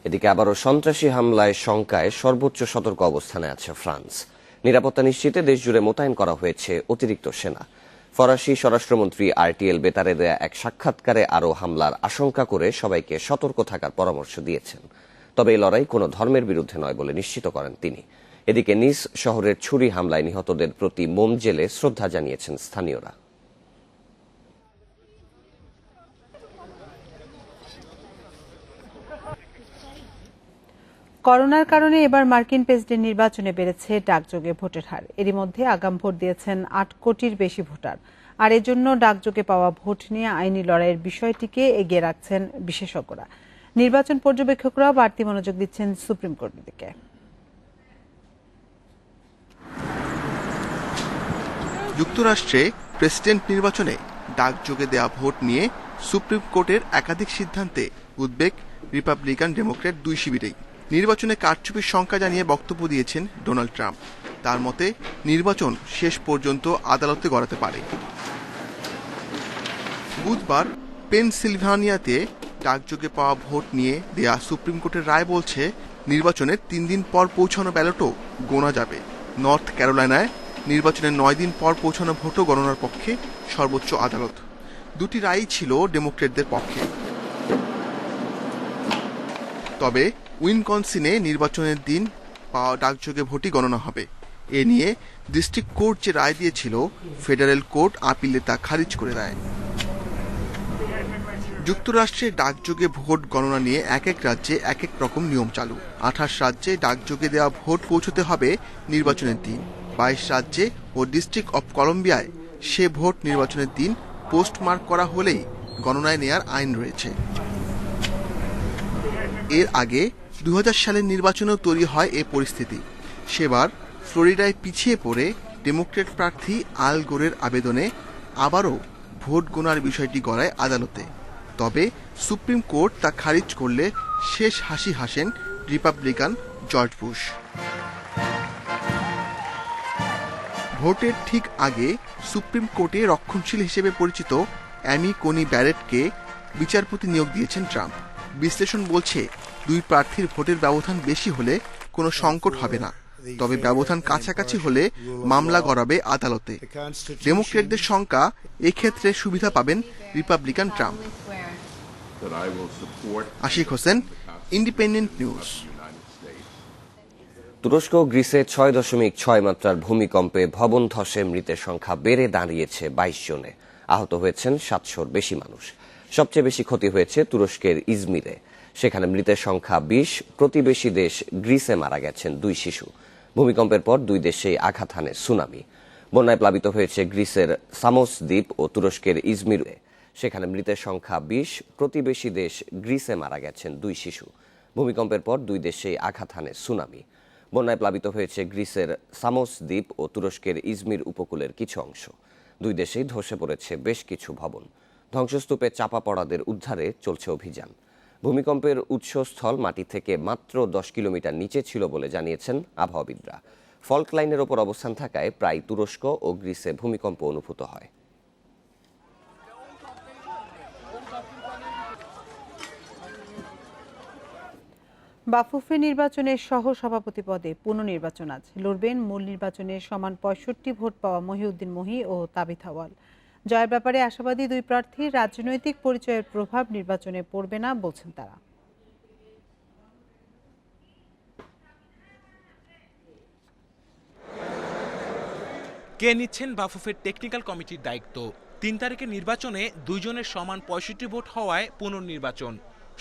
এদিকে আবারও সন্ত্রাসী হামলায় শঙ্কায় সর্বোচ্চ সতর্ক অবস্থানে আছে ফ্রান্স। নিরাপত্তা নিশ্চিতে দেশজুড়ে মোতায়েন করা হয়েছে অতিরিক্ত সেনা। ফরাসি স্বরাষ্ট্রমন্ত্রী আরটিএল বেতারে দেয়া এক সাক্ষাৎকারে আরও হামলার আশঙ্কা করে সবাইকে সতর্ক থাকার পরামর্শ দিয়েছেন। তবে এই লড়াই কোনো ধর্মের বিরুদ্ধে নয় বলে নিশ্চিত করেন তিনি। এদিকে নিজ শহরের ছুরি হামলায় নিহতদের প্রতি মোম জেলে শ্রদ্ধা জানিয়েছেন স্থানীয়রা। করোনার কারণে এবার মার্কিন প্রেসিডেন্ট নির্বাচনে বেড়েছে ডাকযোগে ভোটের হার। এরই মধ্যে আগাম ভোট দিয়েছেন 8 কোটির বেশি ভোটার। আর এজন্য ডাকযোগে পাওয়া ভোট নিয়ে আইনি লড়াইয়ের বিষয়টিকে এগিয়ে রাখছেন বিশেষজ্ঞরা। নির্বাচন পর্যবেক্ষকরা বাড়তি মনোযোগ দিচ্ছেন সুপ্রিম কোর্টের দিকে। যুক্তরাষ্ট্রে প্রেসিডেন্ট নির্বাচনে ডাকযোগে দেয়া ভোট নিয়ে সুপ্রিম কোর্টের একাধিক সিদ্ধান্তে উদ্বেগ রিপাবলিকান ডেমোক্র্যাট দুই শিবিরেই। নির্বাচনে কারচুপির শঙ্কা জানিয়ে বক্তব্য দিয়েছেন ডোনাল্ড ট্রাম্প। তার মতে নির্বাচন শেষ পর্যন্ত আদালতে গড়াতে পারে। বুধবার পেনসিলভানিয়াতে ডাকযোগে পাওয়া ভোট নিয়ে দেয়া সুপ্রিম কোর্টের রায় বলছে নির্বাচনের 3 দিন পর পৌঁছানো ব্যালটও গোনা যাবে। নর্থ ক্যারোলাইনায় নির্বাচনের 9 দিন পর পৌঁছানো ভোটও গণনার পক্ষে সর্বোচ্চ আদালত। দুটি রায়ই ছিল ডেমোক্রেটদের পক্ষে। তবে উইসকনসিনে নির্বাচনের দিন পাওয়া ডাকযোগে ভোটই গণনা হবে। এ নিয়ে ডিস্ট্রিক্ট কোর্ট যে রায় দিয়েছিল, ফেডারেল কোর্ট আপিলে তা খারিজ করে দেয়। যুক্তরাষ্ট্রে ডাকযোগে ভোট গণনা নিয়ে এক এক রাজ্যে এক এক রকম নিয়ম চালু। 28 রাজ্যে ডাকযোগে দেওয়া ভোট পৌঁছতে হবে নির্বাচনের দিন। 22 রাজ্যে ও ডিস্ট্রিক্ট অব কলম্বিয়ায় সে ভোট নির্বাচনের দিন পোস্টমার্ক করা হলেই গণনায় নেয়ার আইন রয়েছে। এর আগে 2000 সালের নির্বাচনেও তৈরি হয় এ পরিস্থিতি। সেবার ফ্লোরিডায় পিছিয়ে পড়ে ডেমোক্র্যাট প্রার্থী আল গোরের আবেদনে আবারও ভোট গোনার বিষয়টি গড়ায় আদালতে। তবে সুপ্রিম কোর্ট তা খারিজ করলে শেষ হাসি হাসেন রিপাবলিকান জর্জ বুশ। ভোটের ঠিক আগে সুপ্রিম কোর্টে রক্ষণশীল হিসেবে পরিচিত অ্যামি কোনি ব্যারেটকে বিচারপতি নিয়োগ দিয়েছেন ট্রাম্প। বিশ্লেষণ বলছে দুই প্রার্থীর ভোটের ব্যবধান বেশি হলে কোনো সংকট হবে না। তবে ব্যবধান কাছাকাছি হলে মামলা গড়াবে আদালতে। ডেমোক্রেটদের শঙ্কা, এক্ষেত্রে সুবিধা পাবেন republican Trump. Ashiq Hossain, independent news. তুরস্ক গ্রিসে 6.6 মাত্রার ভূমিকম্পে ভবন ধসে মৃতের সংখ্যা বেড়ে দাঁড়িয়েছে 22 জনে। আহত হয়েছেন 700-র বেশি মানুষ। সবচেয়ে বেশি ক্ষতি হয়েছে তুরস্কের ইজমিরে। সেখানে মৃতের সংখ্যা 20। প্রতিবেশী দেশ গ্রিসে মারা গেছেন 2 শিশু। ভূমিকম্পের পর দুই দেশেই আঘাত হানে সুনামি। বন্যায় প্লাবিত হয়েছে গ্রিসের সামোস দ্বীপ ও তুরস্কের ইজমিরে। সেখানে মৃতের সংখ্যা 20। প্রতিবেশী দেশ গ্রিসে মারা গেছেন 2 শিশু। ভূমিকম্পের পর দুই দেশেই আঘাত হানে সুনামি। বন্যায় প্লাবিত হয়েছে গ্রিসের সামোস দ্বীপ ও তুরস্কের ইজমির উপকূলের কিছু অংশ। দুই দেশেই ধসে পড়েছে বেশ কিছু ভবন। ধ্বংসস্তূপে চাপা পড়াদের উদ্ধারে চলছে অভিযান। ভূমিকম্পের উৎসস্থল মাটি থেকে মাত্র 10 কিলোমিটার নিচে ছিল বলে জানিয়েছেন আবহাওয়াবিদরা। ফল্ট লাইনের ওপর অবস্থান থাকায় প্রায় তুরস্ক ও গ্রিসে ভূমিকম্প অনুভূত হয়। বাফুফে নির্বাচনের সহ সভাপতি পদে পুনর্নির্বাচন আজ লড়বেন মূল নির্বাচনে সমান 65 ভোট পাওয়া মহিউদ্দিন মহি ও তাবিথ আওয়াল। জয়ের ব্যাপারে আশাবাদী দুই প্রার্থীর রাজনৈতিক পরিচয়ের প্রভাব নির্বাচনে পড়বে না বলছেন তারা। কে নিচ্ছেন বাফুফের টেকনিক্যাল কমিটির দায়িত্ব? 3 তারিখের নির্বাচনে দুইজনের সমান 65 ভোট হওয়ায় পুনর্নির্বাচন।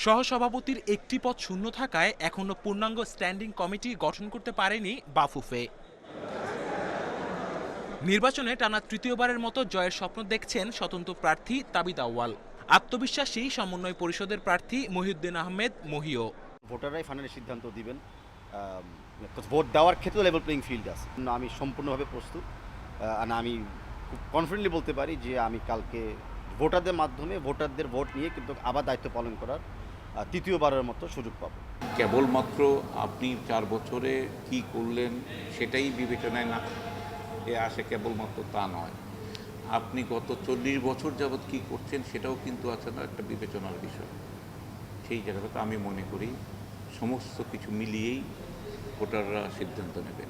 সহসভাপতির একটি পদ শূন্য থাকায় এখনো পূর্ণাঙ্গ স্ট্যান্ডিং কমিটি গঠন করতে পারেনি বাফুফে। নির্বাচনে টানা তৃতীয়বারের মতো জয়ের স্বপ্ন দেখছেন স্বতন্ত্র প্রার্থী তাবিথ আউয়াল। আত্মবিশ্বাসী সমন্বয় পরিষদের প্রার্থী মহিউদ্দিন আহমেদ মহিও। ভোটাররাই ফাইনালি সিদ্ধান্ত দিবেন। ভোট দেওয়ার ক্ষেত্রে লেভেল প্লেইং ফিল্ড আছে। আমি সম্পূর্ণভাবে প্রস্তুত। আর আমি খুব কনফিডেন্টলি বলতে পারি যে আমি কালকে ভোটারদের মাধ্যমে ভোটারদের ভোট নিয়ে কিন্তু আবার দায়িত্ব পালন করার তৃতীয়বারের মতো সুযোগ পাব। কেবলমাত্র আপনি 4 বছরে কি করলেন সেটাই বিবেচনায় না আসে, কেবলমাত্র তা নয়, আপনি গত 40 বছর যাবৎ কি করছেন সেটাও কিন্তু আছে না একটা বিবেচনার বিষয়। সেই জায়গাটা আমি মনে করি সমস্ত কিছু মিলিয়েই ভোটাররা সিদ্ধান্ত নেবেন।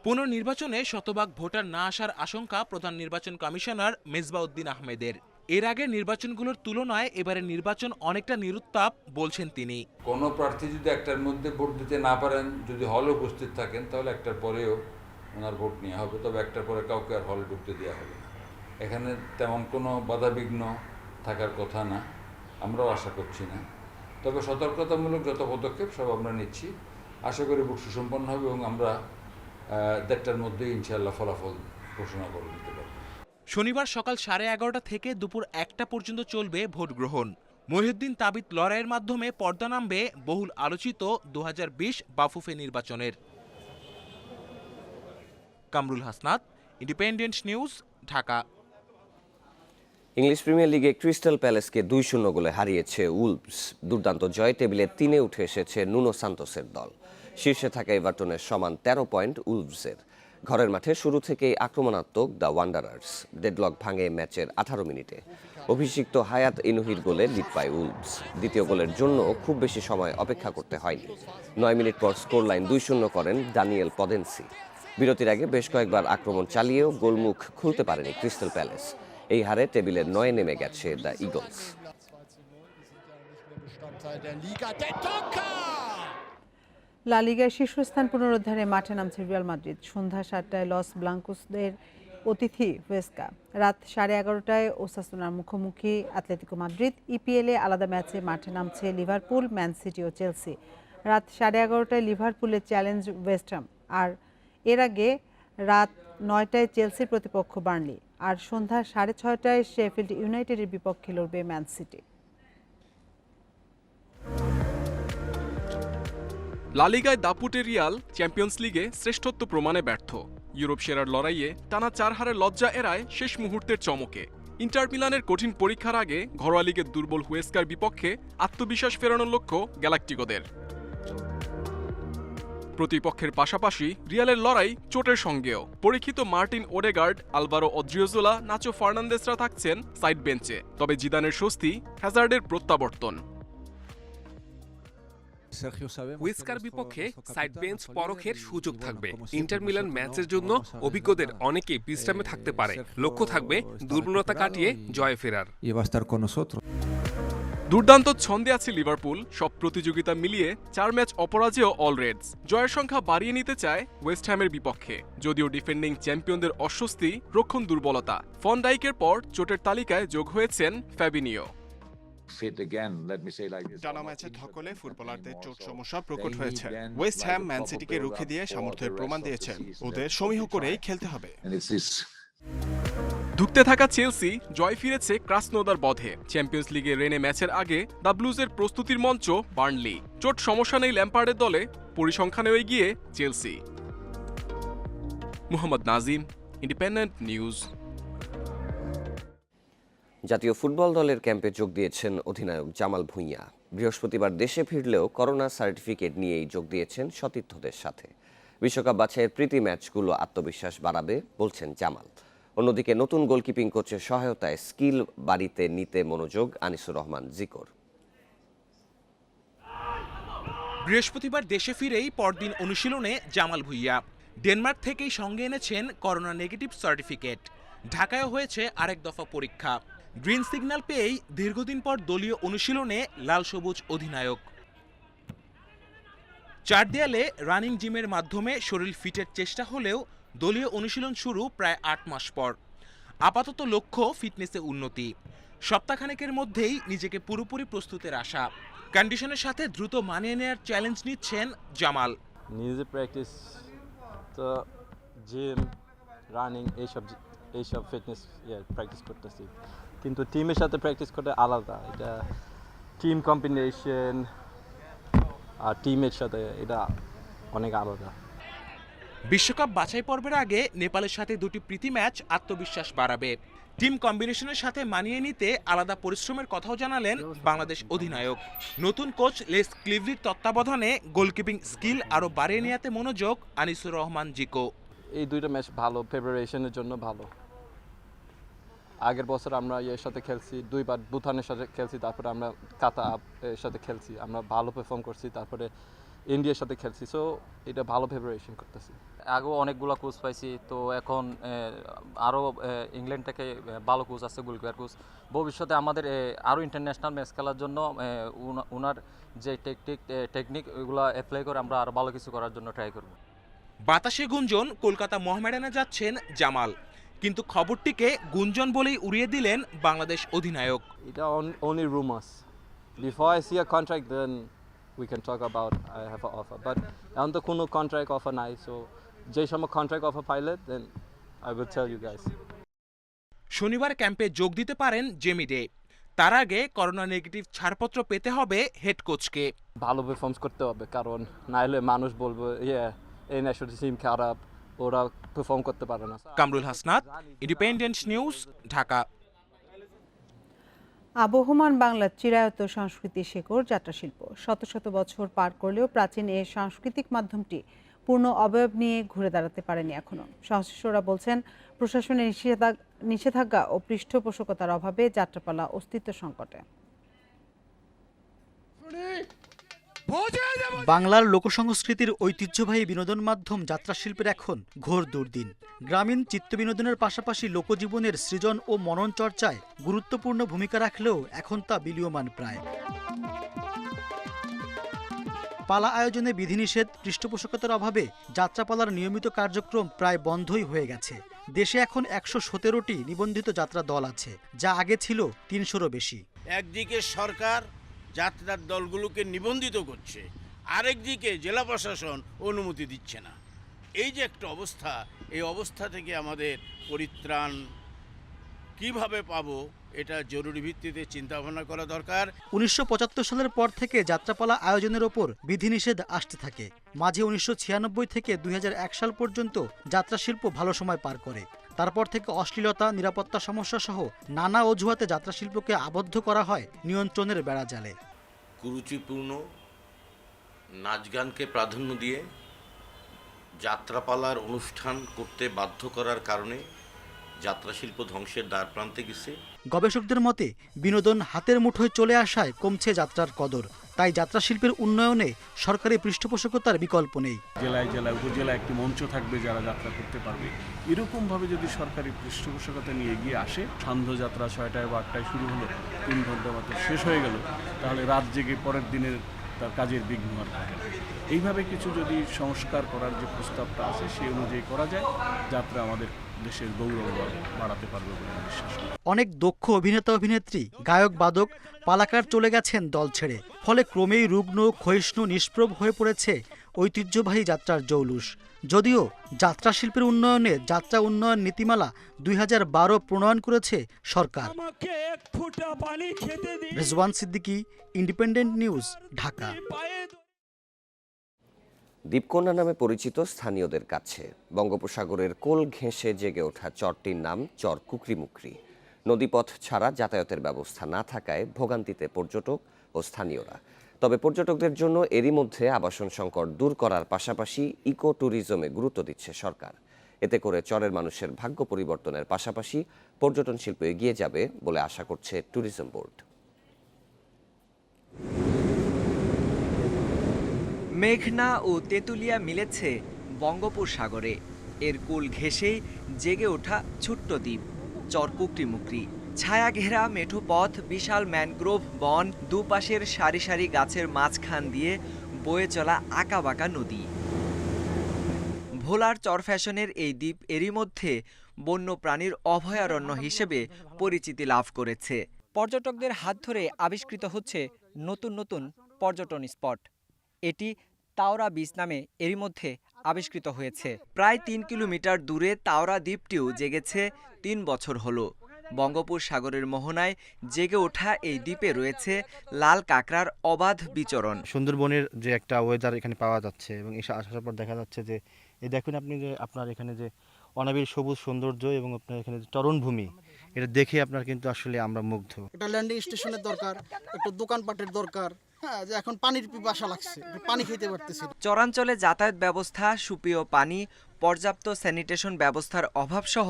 পুনর্নির্বাচনে শতভাগ ভোটার না আসার আশঙ্কা প্রধান নির্বাচন কমিশনার মেজবাউদ্দিন আহমেদের। এর আগে নির্বাচনগুলোর তুলনায় এবারের নির্বাচন অনেকটা নিরুত্তাপ বলছেন তিনি। কোনো প্রার্থী যদি একটার মধ্যে ভোট দিতে না পারেন, যদি হলে উপস্থিত থাকেন, তাহলে একটার পরেও ওনার ভোট নেওয়া হবে, তবে একটার পরে কাউকে আর হলে ঢুকতে দেওয়া হবে না। এখানে তেমন কোনো বাধাবিঘ্ন থাকার কথা না, আমরাও আশা করছি না। তবে সতর্কতামূলক যত পদক্ষেপ সব আমরা নিচ্ছি। আশা করি ভোট সুসম্পন্ন হবে এবং আমরা ১:৩০টার মধ্যে ইনশাআল্লাহ ফলাফল ঘোষণা করে দিতে পারব। শনিবার সকাল 11:30 থেকে দুপুর 1টা পর্যন্ত চলবে ভোট গ্রহণ। মহিউদ্দিন তাবিত লড়াইয়ের মাধ্যমে পর্দা নামবে বহুল আলোচিত 2020 বাফুফে নির্বাচনের। Kamrul Hasnat, independent news, Dhaka. English premier লিগে ক্রিস্টাল প্যালেসকে 2-0 গোলে হারিয়েছে উলভস। দুর্দান্ত জয় টেবিলে 3-এ উঠে এসেছে নুনো সান্তোসের দল। শীর্ষে থাকা এভারটনের সমান 13 পয়েন্ট উলভসের। ঘরের মাঠে শুরু থেকেই আক্রমণাত্মক দ্য ওয়ান্ডারার্স। ডেডলক ভাঙে ম্যাচের 18 মিনিটে। অভিষিক্ত হায়াত ইনুহির গোলে লিড পায় উলভস। দ্বিতীয় গোলের জন্য খুব বেশি সময় অপেক্ষা করতে হয়নি। 9 মিনিট পর স্কোর লাইন 2-0 করেন দানিয়েল পদেন্সি। বিরতির আগে বেশ কয়েকবার আক্রমণ চালিয়েও গোলমুখ খুলতে পারেনি ক্রিস্টাল প্যালেস। এই হারে টেবিলের 9-এ নেমে গেছে দ্য ইগলস। লা লিগায় শীর্ষস্থান পুনরুদ্ধারে মাঠে নামছে রিয়াল মাদ্রিদ। সন্ধ্যা 7টায় লস ব্লাঙ্কোসদের অতিথি হুয়েস্কা। রাত 11:30টায় ওসাসুনার মুখোমুখি অ্যাটলেটিকো মাদ্রিদ। ইপিএলে আলাদা ম্যাচে মাঠে নামছে লিভারপুল, ম্যান সিটি ও চেলসি। রাত 11:30টায় লিভারপুলের চ্যালেঞ্জ ওয়েস্ট হ্যাম। আর এর আগে রাত 9টায় চেলসির প্রতিপক্ষ বার্নলি। আর সন্ধ্যা 6:30টায় শেফিল্ড ইউনাইটেডের বিপক্ষে লড়বে ম্যান সিটি। লা লিগায় দাপুটে রিয়াল চ্যাম্পিয়ন্স লিগে শ্রেষ্ঠত্ব প্রমাণে ব্যর্থ। ইউরোপ সেরার লড়াইয়ে টানা 4 হারের লজ্জা এড়ায় শেষ মুহূর্তের চমকে। ইন্টার মিলানের কঠিন পরীক্ষার আগে ঘরোয়া লিগের দুর্বল হুয়েস্কার বিপক্ষে আত্মবিশ্বাস ফেরানোর লক্ষ্য গ্যালাক্টিকোদের। প্রতিপক্ষের পাশাপাশি রিয়ালের লড়াই চোটের সঙ্গেও। পরীক্ষিত মার্টিন ওডেগার্ড, আলভারো অদ্রিওজোলা, নাচো ফার্নান্দেসরা থাকছেন সাইড বেঞ্চে। তবে জিদানের স্বস্তি, হ্যাজার্ডের প্রত্যাবর্তন। হুয়েস্কার বিপক্ষে সাইড বেঞ্চ পরখের সুযোগ থাকবে। ইন্টার মিলান ম্যাচের জন্য অভিজ্ঞদের অনেকেই বিশ্রামে থাকতে পারে। লক্ষ্য থাকবে দুর্বলতা কাটিয়ে জয়ে ফেরার। দুর্দান্ত ছন্দে আছে লিভারপুল। সব প্রতিযোগিতা মিলিয়ে 4 ম্যাচ অপরাজেয় অল রেডস। জয়ের সংখ্যা বাড়িয়ে নিতে চায় ওয়েস্ট হ্যামের বিপক্ষে। যদিও ডিফেন্ডিং চ্যাম্পিয়নদের অস্বস্তি, রক্ষণ দুর্বলতা। ফন ডাইকের পর চোটের তালিকায় যোগ হয়েছেন ফ্যাবিনিও। টানা ম্যাচের ধকলে ফুটবলারদের চোট সমস্যা প্রকট হয়েছে। ওয়েস্ট হ্যাম ম্যান সিটিকে রুখে দিয়ে সামর্থ্যের প্রমাণ দিয়েছেন। ওদের সমীহ করেই খেলতে হবে। ধুঁকতে থাকা চেলসি জয় ফিরেছে ক্রাসনোদার বধে। চ্যাম্পিয়ন্স লিগে রেনে ম্যাচের আগে দ্য ব্লুজের প্রস্তুতির মঞ্চ বার্নলি। চোট সমস্যা নেই ল্যাম্পার্ডের দলে, পরিসংখ্যানেও এগিয়ে Chelsea. Mohammad Nazim, independent news. জাতীয় ফুটবল দলের ক্যাম্পে যোগ দিয়েছেন অধিনায়ক জামাল ভুঁইয়া। বৃহস্পতিবার দেশে ফিরলেও করোনা সার্টিফিকেট নিয়েই যোগ দিয়েছেন সতীর্থদের সাথে। বিশ্বকাপ বাছাইয়ের প্রীতি ম্যাচগুলো আত্মবিশ্বাস বাড়াবে বলছেন জামাল। অন্যদিকে নতুন গোলকিপিং কোচের সহায়তায় স্কিল বাড়িতে নিতে মনোযোগ আনিসুর রহমান জিকোর। বৃহস্পতিবার দেশে ফিরেই পরদিন অনুশীলনে জামাল ভুঁইয়া। ডেনমার্ক থেকেই সঙ্গে এনেছেন করোনা নেগেটিভ সার্টিফিকেট। ঢাকায় হয়েছে আরেক দফা পরীক্ষা। গ্রিন সিগন্যাল পেয়েই দীর্ঘদিন পর দলীয় অনুশীলনে লাল সবুজ অধিনায়ক। 4 দেয়ালে রানিং জিমের মাধ্যমে শরীর ফিটের চেষ্টা হলেও দলীয় অনুশীলন শুরু প্রায় 8 মাস পর। আপাতত লক্ষ্য ফিটনেসে উন্নতি। সপ্তাহখানেকের মধ্যেই নিজেকে পুরোপুরি প্রস্তুতের আশা। কন্ডিশনের সাথে দ্রুত মানিয়ে নেওয়ার চ্যালেঞ্জ নিচ্ছেন জামাল। নিজে প্র্যাকটিস তো জিম, রানিং এইসব ফিটনেস প্র্যাকটিস করতেছি, কিন্তু টিমের সাথে প্র্যাকটিস করতে আলাদা। এটা টিম কম্বিনেশন আর টিমের সাথে এটা অনেক আলাদা। বিশ্বকাপ বাছাই পর্বের আগে নেপালের সাথে 2টি প্রীতি ম্যাচ আত্মবিশ্বাস বাড়াবে। টিম কম্বিনেশনের সাথে মানিয়ে নিতে আলাদা পরিশ্রমের কথাও জানালেন বাংলাদেশ অধিনায়ক। নতুন কোচ লেস ক্লিভলির তত্ত্বাবধানে গোলকিপিং স্কিল আরও বাড়িয়ে নেওয়াতে মনোযোগ আনিসুর রহমান জিকো। এই 2টা ম্যাচ ভালো, প্রিপারেশনের জন্য ভালো। আগের বছর আমরা এর সাথে খেলছি, 2বার ভুটানের সাথে খেলছি, তারপরে আমরা কাতার সাথে খেলছি, আমরা ভালো পারফর্ম করছি। তারপরে ইন্ডিয়ার সাথে খেলছি, সো এটা ভালো প্রিপারেশন করতেছি। আগেও অনেকগুলো কোচ পাইছি, তো এখন আরও ইংল্যান্ড থেকে ভালো কোচ আছে, গোলকিপার কোচ। ভবিষ্যতে আমাদের আরও ইন্টারন্যাশনাল ম্যাচ খেলার জন্য ওনার যে টেকনিক ওইগুলো অ্যাপ্লাই করে আমরা আরও ভালো কিছু করার জন্য ট্রাই করব। বাতাসে গুঞ্জন, কলকাতা মোহামেডানে যাচ্ছেন জামাল, কিন্তু খবরটিকে গুঞ্জন বলেই উড়িয়ে দিলেন বাংলাদেশ অধিনায়ক। এটা only rumors. Before I see a contract, then we can talk about I have an offer. But এখন তো কোনো কন্ট্রাক্ট অফার নাই, সো যে সময় কন্ট্রাক্ট অফার পাইলে দেন I will tell you guys. শনিবার ক্যাম্পে যোগ দিতে পারেন জেমি ডে। তার আগে করোনা নেগেটিভ ছাড়পত্র পেতে হবে হেড কোচকে। ভালো পারফর্ম করতে হবে, কারণ না হলে মানুষ বলবে এই ন্যাশনাল টিম খারাপ, ওরা পারফর্ম করতে পারে না। Kamrul Hasnat, independent news, Dhaka. আবহমান বাংলার চিরায়ত সংস্কৃতি শেকড় যাত্রা শিল্প শত শত বছর পার করলেও প্রাচীন এই সাংস্কৃতিক মাধ্যমটি পূর্ণ অবয়ব নিয়ে ঘুরে দাঁড়াতে পারেনি এখনো। সংশ্লিষ্টরা বলছেন, প্রশাসনের নিষেধাজ্ঞা ও পৃষ্ঠপোষকতার অভাবে যাত্রাপালা অস্তিত্ব সংকটে। বাংলার লোকসংস্কৃতির ঐতিহ্যবাহী বিনোদন মাধ্যম যাত্রা শিল্পের এখন ঘোর দুর্দিন। গ্রামীণ চিত্তবিনোদনের পাশাপাশি লোকজীবনের সৃজন ও মনন চর্চায় গুরুত্বপূর্ণ ভূমিকা রাখলেও এখন তা বিলীয়মান প্রায়। পালা আয়োজনে বিধিনিষেধ, পৃষ্ঠপোষকতার অভাবে যাত্রাপালার নিয়মিত কার্যক্রম প্রায় বন্ধই হয়ে গেছে। দেশে এখন ১১৭টি নিবন্ধিত যাত্রা দল আছে, যা আগে ছিল ৩০০রও বেশি। একদিকে সরকার যাত্রার দলগুলোকে নিবন্ধিত করছে, আরেকদিকে জেলা প্রশাসন অনুমতি দিচ্ছে না। এই যে একটা অবস্থা, এই অবস্থা থেকে আমাদের পরিত্রাণ কিভাবে পাবো, এটা জরুরি ভিত্তিতে চিন্তা ভাবনা করা দরকার। ১৯৭৫ সালের পর থেকে যাত্রাপালা আয়োজনের ওপর বিধিনিষেধ আসতে থাকে। মাঝে ১৯৯৬ থেকে ২০০১ সাল পর্যন্ত যাত্রা শিল্প ভালো সময় পার করে। তারপর থেকে অশ্লীলতা, নিরাপত্তা সমস্যা সহ নানা অজুহাতে যাত্রা শিল্পকে আবদ্ধ করা হয় নিয়ন্ত্রণের বেড়াজালে। কুরুচিপূর্ণ নাচ গানকে প্রাধান্য দিয়ে যাত্রাপালার অনুষ্ঠান করতে বাধ্য করার কারণে যাত্রা শিল্প ধ্বংসের দ্বার প্রান্তে গেছে। গবেষকদের মতে, বিনোদন হাতের মুঠোয় চলে আসায় কমছে যাত্রার কদর। তাই যাত্রা শিল্পের উন্নয়নে সরকারি পৃষ্ঠপোষকতার বিকল্প নেই। জেলায় জেলায় উপজেলায় একটি মঞ্চ থাকবে যারা যাত্রা করতে পারবে। এরকমভাবে যদি সরকারি পৃষ্ঠপোষকতা নিয়ে এগিয়ে আসে, সান্ধ্য যাত্রা ৬টায় বা ৮টায় শুরু হলো, ৩ ঘন্টা মাত্র শেষ হয়ে গেল, তাহলে রাত জেগে পরের দিনের তার কাজের বিঘ্ন আর থাকে না। এইভাবে কিছু যদি সংস্কার করার যে প্রস্তাবটা আছে সেই অনুযায়ী করা যায়, যাত্রা আমাদের দেশের গৌরব বাড়াতে পারবে বলে বিশ্বাস করি। অনেক দক্ষ অভিনেতা অভিনেত্রী, গায়ক বাদক, পালাকার চলে গেছেন দল ছেড়ে। ফলে ক্রমেই রুগ্ন, ক্ষয়িষ্ণু, নিষ্প্রভ হয়ে পড়েছে ঐতিহ্যবাহী যাত্রার জৌলুস। যদিও যাত্রা শিল্পের উন্নয়নে যাত্রা উন্নয়ন নীতিমালা ২০১২ প্রণয়ন করেছে সরকার। Rezwan Siddiqui, independent news, Dhaka. দ্বীপকন্যা নামে পরিচিত স্থানীয়দের কাছে বঙ্গোপসাগরের কোল ঘেঁষে জেগে ওঠা চরটির নাম চর কুকরিমুকরি। নদীপথ ছাড়া যাতায়াতের ব্যবস্থা না থাকায় ভোগান্তিতে পর্যটক ও স্থানীয়রা। তবে পর্যটকদের জন্য এরই মধ্যে আবাসন সংকট দূর করার পাশাপাশি ইকো ট্যুরিজমে গুরুত্ব দিচ্ছে সরকার। এতে করে চরের মানুষের ভাগ্য পরিবর্তনের পাশাপাশি পর্যটন শিল্প এগিয়ে যাবে বলে আশা করছে ট্যুরিজম বোর্ড। মেঘনা ও তেঁতুলিয়া মিলেছে বঙ্গোপসাগরে। এর কুল ঘেঁষেই জেগে ওঠা ছোট্ট দ্বীপ চর কুকরিমুকরি। ছায়া ঘেরা মেঠো পথ, বিশাল ম্যানগ্রোভ বন, দুপাশের সারি সারি গাছের মাঝখান দিয়ে বয়ে চলা আঁকাবাঁকা নদী। ভোলার চর ফ্যাশনের এই দ্বীপ এরই মধ্যে বন্যপ্রাণীর অভয়ারণ্য হিসেবে পরিচিতি লাভ করেছে। পর্যটকদের হাত ধরে আবিষ্কৃত হচ্ছে নতুন নতুন পর্যটন স্পট। এটি তাওরা বিচ নামে এরই মধ্যে আবিষ্কৃত হয়েছে। প্রায় ৩ কিলোমিটার দূরে তাওরা দ্বীপটিও জেগেছে ৩ বছর হলো। বঙ্গোপসাগরের মোহনায় জেগে ওঠা এই দ্বীপে রয়েছে লাল কাঁকড়ার অবাধ বিচরণ। সুন্দরবনের যে একটা ওয়েদার এখানে পাওয়া যাচ্ছে এবং এসে আসার পর দেখা যাচ্ছে যে এই দেখুন আপনি যে আপনার এখানে যে অনাবিল সবুজ সৌন্দর্য এবং আপনার এখানে যে চরণভূমি, এটা দেখে আপনার কিন্তু আসলে আমরা মুগ্ধ। একটা ল্যান্ডিং স্টেশনের দরকার, একটা দোকানপাটের দরকার। হ্যাঁ, যে এখন পানির পিপাসা লাগছে, পানি খেতে পারতেছি। চরাঞ্চলে যাতায়াত ব্যবস্থা, সুপেয় পানি, পর্যাপ্ত স্যানিটেশন ব্যবস্থার অভাবসহ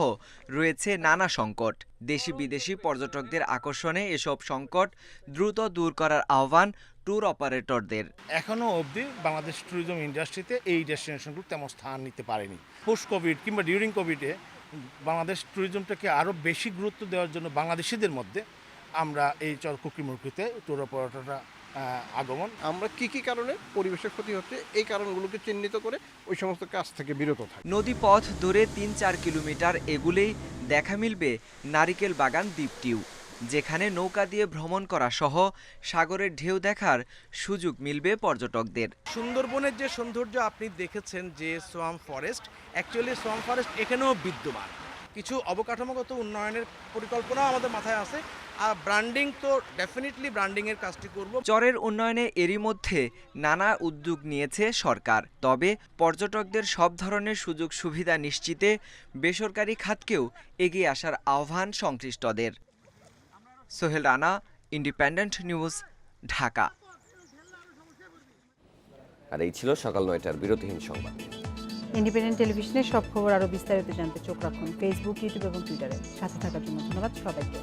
রয়েছে নানা সংকট। দেশি বিদেশি পর্যটকদের আকর্ষণে এসব সংকট দ্রুত দূর করার আহ্বান ট্যুর অপারেটরদের। এখনো অবধি বাংলাদেশ ট্যুরিজম ইন্ডাস্ট্রিতে এই ডেস্টিনেশনগুলো তেমন স্থান নিতে পারেনি। পোস্ট কোভিড কিংবা ডিউরিং কোভিডে বাংলাদেশ ট্যুরিজমটাকে আরও বেশি গুরুত্ব দেওয়ার জন্য বাংলাদেশিদের মধ্যে আমরা এই কুকিমুরকিতে ট্যুর অপারেটররা আগমন। আমরা কি কারণে পরিবেশের ক্ষতি হচ্ছে এই কারণগুলোকে চিহ্নিত করে ওই সমস্ত কাজ থেকে বিরত থাকি। নদী পথ ধরে ৩-৪ কিলোমিটার এগুলেই দেখা মিলবে নারিকেল বাগান দ্বীপটিও, যেখানে নৌকা দিয়ে ভ্রমণ করা সহ সাগরের ঢেউ দেখার সুযোগ মিলবে পর্যটকদের। সুন্দরবনের যে সৌন্দর্য আপনি দেখেছেন যে swamp forest, actually swamp forest এখানেও বিদ্যমান। কিছু অবকাঠামোগত উন্নয়নের পরিকল্পনা আমাদের মাথায় আছে, আর ব্র্যান্ডিং তো ডেফিনেটলি ব্র্যান্ডিংয়ের কাজটি করব। চরের উন্নয়নে এরই মধ্যে নানা উদ্যোগ নিয়েছে সরকার, তবে পর্যটকদের সব ধরনের সুযোগ সুবিধা নিশ্চিতে বেসরকারি খাতকেও এগিয়ে আসার আহ্বান সংশ্লিষ্টদের। Sohel Rana, independent news, Dhaka. আর এই ছিল সকাল ৯টার বিরতিহীন সংবাদ। ইন্ডিপেন্ডেন্ট টেলিভিশনের সব খবর আরও বিস্তারিত জানতে চোখ রাখুন ফেসবুক, ইউটিউব এবং টুইটারে। সাথে থাকার জন্য ধন্যবাদ সবাইকে।